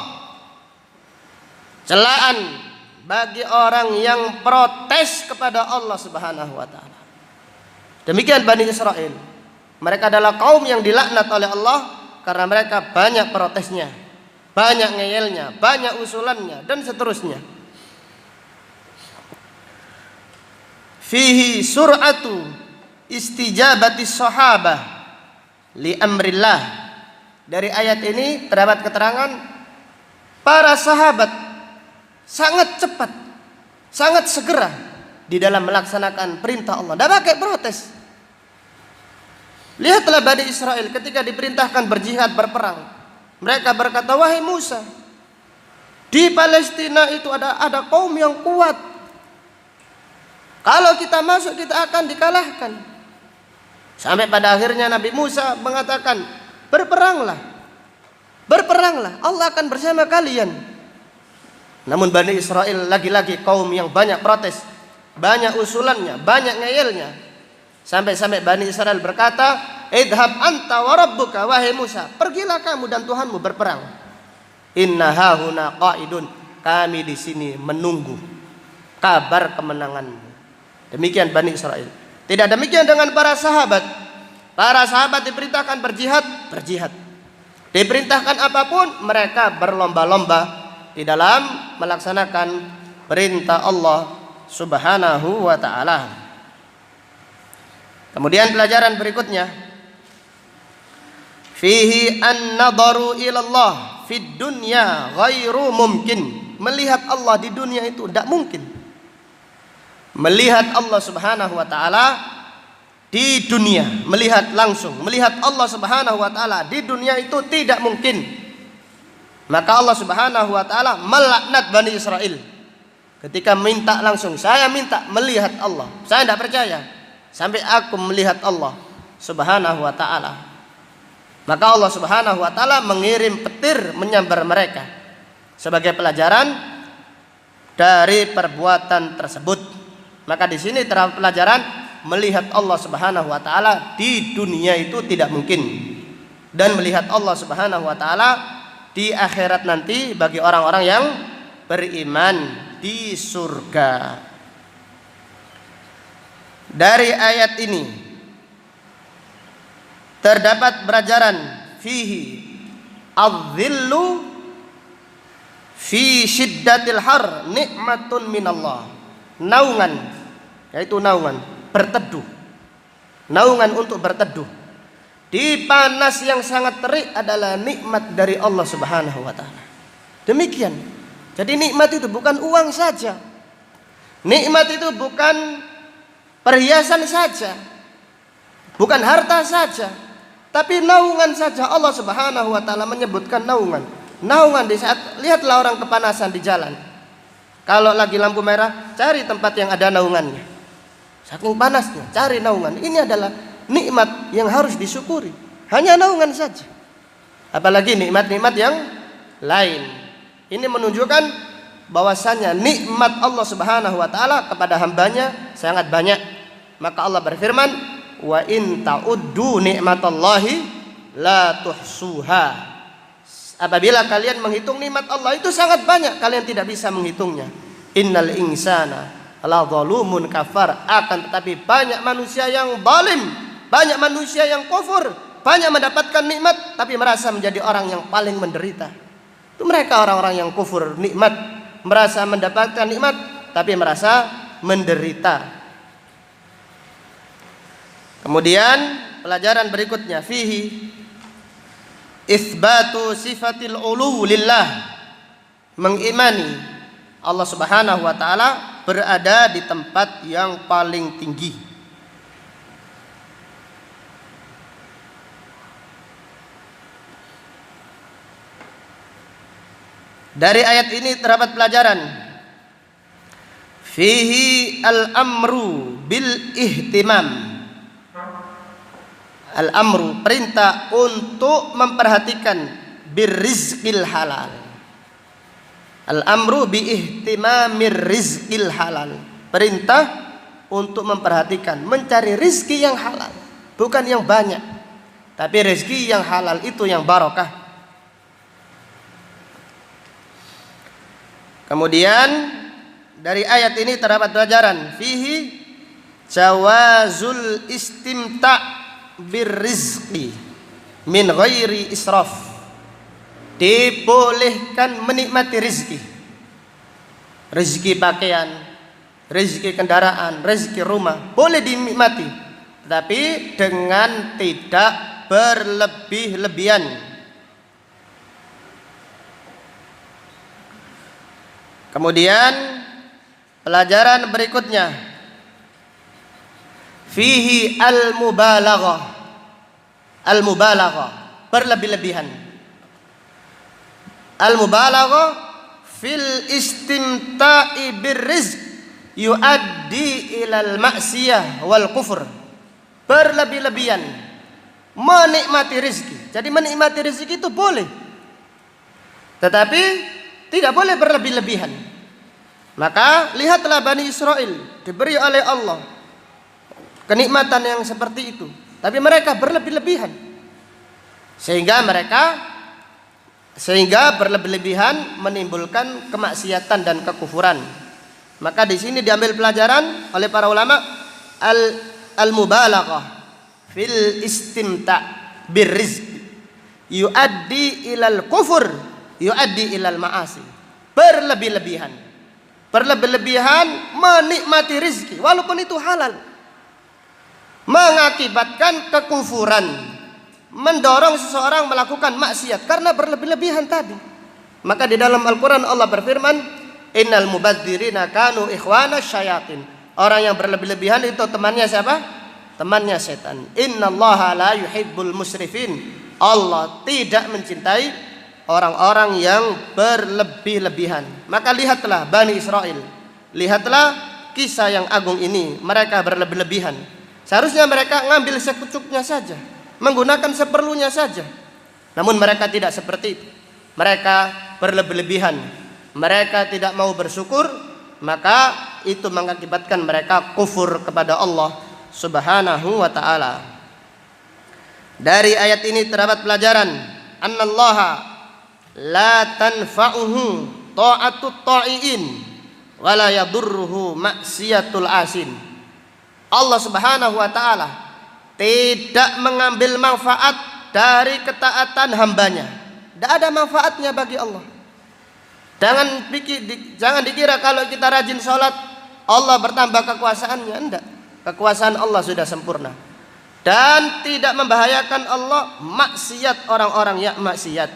Celaan bagi orang yang protes kepada Allah Subhanahu wa taala. Demikian Bani Israel. Mereka adalah kaum yang dilaknat oleh Allah karena mereka banyak protesnya, banyak ngeyelnya, banyak usulannya, dan seterusnya. Fihi sur'atu istijabati sahabah li amrillah. Dari ayat ini terdapat keterangan para sahabat sangat cepat, sangat segera di dalam melaksanakan perintah Allah. Tidak pakai protes. Lihatlah Bani Israel ketika diperintahkan berjihad, berperang. Mereka berkata, wahai Musa, di Palestina itu ada kaum yang kuat. Kalau kita masuk kita akan dikalahkan. Sampai pada akhirnya Nabi Musa mengatakan, berperanglah, Allah akan bersama kalian. Namun Bani Israel lagi-lagi kaum yang banyak protes, banyak usulannya, banyak ngeyelnya. Sampai-sampai Bani Israel berkata, idhab anta wa rabbuka, wahai Musa, pergilah kamu dan Tuhanmu berperang. Inna hahuna qaidun, kami di sini menunggu kabar kemenanganmu. Demikian Bani Israel. Tidak demikian dengan para sahabat. Para sahabat diperintahkan berjihad. Diperintahkan apapun, mereka berlomba-lomba di dalam melaksanakan perintah Allah Subhanahu wa ta'ala. Kemudian pelajaran berikutnya, fihi an-nadaru ilallah fid dunya ghairu mumkin. Melihat Allah di dunia itu tidak mungkin. Melihat Allah Subhanahu wa ta'ala di dunia, melihat langsung, melihat Allah Subhanahu wa ta'ala di dunia itu tidak mungkin. Maka Allah Subhanahu wa ta'ala melaknat Bani Israel ketika minta langsung, saya minta melihat Allah, saya tidak percaya sampai aku melihat Allah Subhanahu wa ta'ala. Maka Allah Subhanahu wa ta'ala mengirim petir menyambar mereka sebagai pelajaran dari perbuatan tersebut. Maka di sini terdapat pelajaran melihat Allah Subhanahu wa ta'ala di dunia itu tidak mungkin, dan melihat Allah Subhanahu wa ta'ala di akhirat nanti bagi orang-orang yang beriman di surga. Dari ayat ini terdapat pelajaran fihi adh-dhillu fi syiddatil har nikmatun minallah. Naungan, yaitu naungan berteduh. Naungan untuk berteduh di panas yang sangat terik adalah nikmat dari Allah Subhanahu wa taala. Demikian. Jadi nikmat itu bukan uang saja. Nikmat itu bukan perhiasan saja. Bukan harta saja. Tapi naungan saja. Allah Subhanahu wa taala menyebutkan naungan. Naungan di saat lihatlah orang kepanasan di jalan. Kalau lagi lampu merah, cari tempat yang ada naungannya. Saking panasnya, cari naungan. Ini adalah nikmat yang harus disyukuri. Hanya naungan saja. Apalagi nikmat-nikmat yang lain. Ini menunjukkan bahwasanya nikmat Allah Subhanahu wa taala kepada hambanya sangat banyak. Maka Allah berfirman, "Wa in ta'uddu ni'matallahi la tuhsuha." Apabila kalian menghitung nikmat Allah itu sangat banyak, kalian tidak bisa menghitungnya. Innal insana la zalumun kafar. Akan tetapi banyak manusia yang zalim, banyak manusia yang kufur, banyak mendapatkan nikmat tapi merasa menjadi orang yang paling menderita. Itu mereka orang-orang yang kufur nikmat, merasa mendapatkan nikmat tapi merasa menderita. Kemudian pelajaran berikutnya, fihi itsbatu sifatil ulu lillah, mengimani Allah Subhanahu wa taala berada di tempat yang paling tinggi. Dari ayat ini terdapat pelajaran, fihi al-amru bil ihtimam. Al-amru, perintah untuk memperhatikan birrizqil halal. Al-amru bi ihtimamir rizqil halal. Perintah untuk memperhatikan, mencari rizki yang halal, bukan yang banyak, tapi rizki yang halal itu yang barokah. Kemudian dari ayat ini terdapat pelajaran, fihi jawazul istimta' birrizqi min ghairi israf. Dibolehkan menikmati rezeki. Rezeki pakaian, rezeki kendaraan, rezeki rumah boleh dinikmati, tetapi dengan tidak berlebih-lebihan. Kemudian pelajaran berikutnya, fihi al-mubalaghah. Al-mubalaghah, berlebih-lebihan. Al-mubalaghah fil istimta'i birrizq yuaddi ilal maksiyah wal kufur. Berlebih-lebihan menikmati rezeki. Jadi menikmati rezeki itu boleh, tetapi tidak boleh berlebih-lebihan. Maka lihatlah Bani Israel diberi oleh Allah kenikmatan yang seperti itu, tapi mereka berlebih-lebihan sehingga berlebih-lebihan menimbulkan kemaksiatan dan kekufuran. Maka di sini diambil pelajaran oleh para ulama, al-mubalaghah fil istimta' birrizq yuaddi ilal kufur, yuaddi ilal ma'asi. Berlebih-lebihan menikmati rezeki walaupun itu halal, mengakibatkan kekufuran, mendorong seseorang melakukan maksiat karena berlebih-lebihan tadi. Maka di dalam Al-Quran Allah berfirman, innal mubadzirina kanu ikhwana syayatin. Orang yang berlebih-lebihan itu temannya siapa? Temannya setan. Innallaha la yuhibbul musrifin. Allah tidak mencintai orang-orang yang berlebih-lebihan. Maka lihatlah Bani Israel, lihatlah kisah yang agung ini. Mereka berlebih-lebihan. Seharusnya mereka ngambil sekucuknya saja, menggunakan seperlunya saja. Namun mereka tidak seperti itu. Mereka berlebih-lebihan. Mereka tidak mau bersyukur, maka itu mengakibatkan mereka kufur kepada Allah Subhanahu wa ta'ala. Dari ayat ini terdapat pelajaran, annallaha la tanfa'uhu ta'atut ta'iin wa la yadurruhu maksiatul asin. Allah Subhanahu wa ta'ala tidak mengambil manfaat dari ketaatan hambanya. Tidak ada manfaatnya bagi Allah. Jangan dikira kalau kita rajin sholat Allah bertambah kekuasaannya. Tidak. Kekuasaan Allah sudah sempurna. dan tidak membahayakan Allah maksiat orang-orang yang maksiat.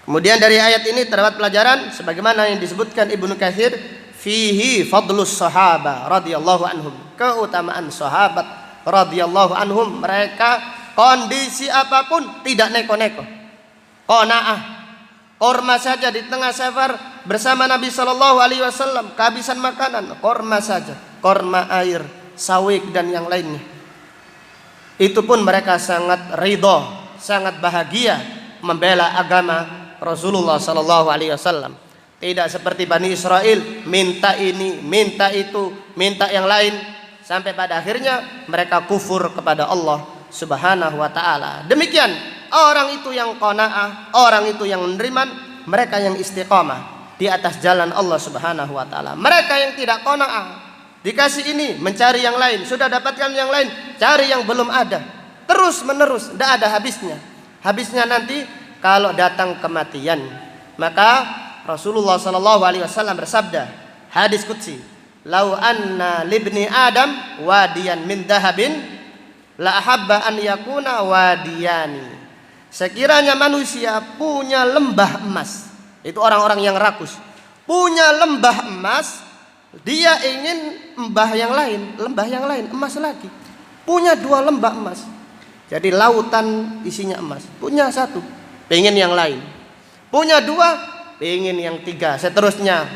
Kemudian dari ayat ini terdapat pelajaran sebagaimana yang disebutkan Ibnu Katsir, fihi fadlus sahabah radhiyallahu anhum, keutamaan sahabat radhiyallahu anhum, mereka kondisi apapun tidak neko-neko, qanaah, korma saja di tengah safar bersama Nabi sallallahu alaihi wasallam, kehabisan makanan, korma saja, korma air, sawik dan yang lainnya. Itu pun mereka sangat ridho, sangat bahagia membela agama Rasulullah sallallahu alaihi wasallam. Tidak seperti Bani Israel, minta ini, minta itu, minta yang lain, sampai pada akhirnya mereka kufur kepada Allah Subhanahu wa taala. Demikian orang itu yang qanaah, orang itu yang menerima, mereka yang istiqamah di atas jalan Allah Subhanahu wa taala. Mereka yang tidak qanaah, dikasih ini mencari yang lain, sudah dapatkan yang lain, cari yang belum ada, terus menerus, tidak ada habisnya. Habisnya nanti kalau datang kematian. Maka Rasulullah sallallahu alaihi wasallam bersabda, hadis qudsi, "Lau anna libni Adam wadiyan min dahabin la ahabba an yakuna wadiyani." Sekiranya manusia punya lembah emas, itu orang-orang yang rakus, punya lembah emas, dia ingin lembah yang lain, emas lagi. Punya 2 lembah emas. Jadi lautan isinya emas. Punya 1, pengen yang lain. Punya 2, pengen yang 3. Seterusnya,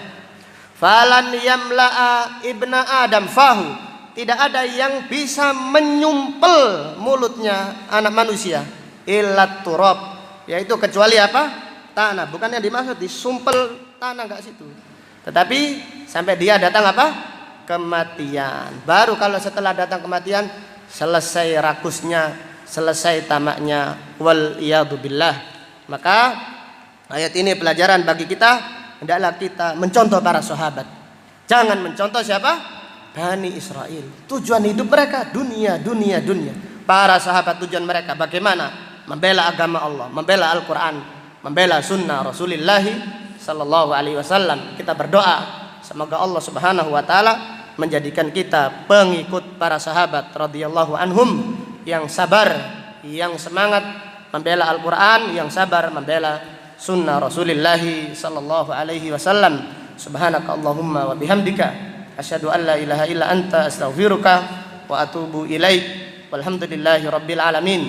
falan yamla'a ibna Adam fahu, tidak ada yang bisa menyumpel mulutnya anak manusia illat turab, yaitu kecuali apa? Tanah. Bukan yang dimaksud disumpel tanah, enggak situ. Tetapi sampai dia datang apa? Kematian. Baru kalau setelah datang kematian selesai rakusnya, selesai tamaknya, wal iyadu billah. Maka ayat ini pelajaran bagi kita, hendaklah kita mencontoh para sahabat. Jangan mencontoh siapa? Bani Israel. Tujuan hidup mereka dunia. Para sahabat tujuan mereka bagaimana? Membela agama Allah, membela Al-Quran, membela sunnah Rasulullah sallallahu alaihi wasallam. Kita berdoa semoga Allah Subhanahu wa taala menjadikan kita pengikut para sahabat radhiyallahu anhum yang sabar, yang semangat membela Al-Quran, yang sabar membela sunnah Rasulullah sallallahu alaihi wasallam. Subhanaka Allahumma wa bihamdika asyhadu an la ilaha illa anta astaghfiruka wa atubu ilaik. Walhamdulillahi rabbil alamin.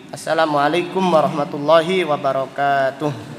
Assalamualaikum warahmatullahi wabarakatuh.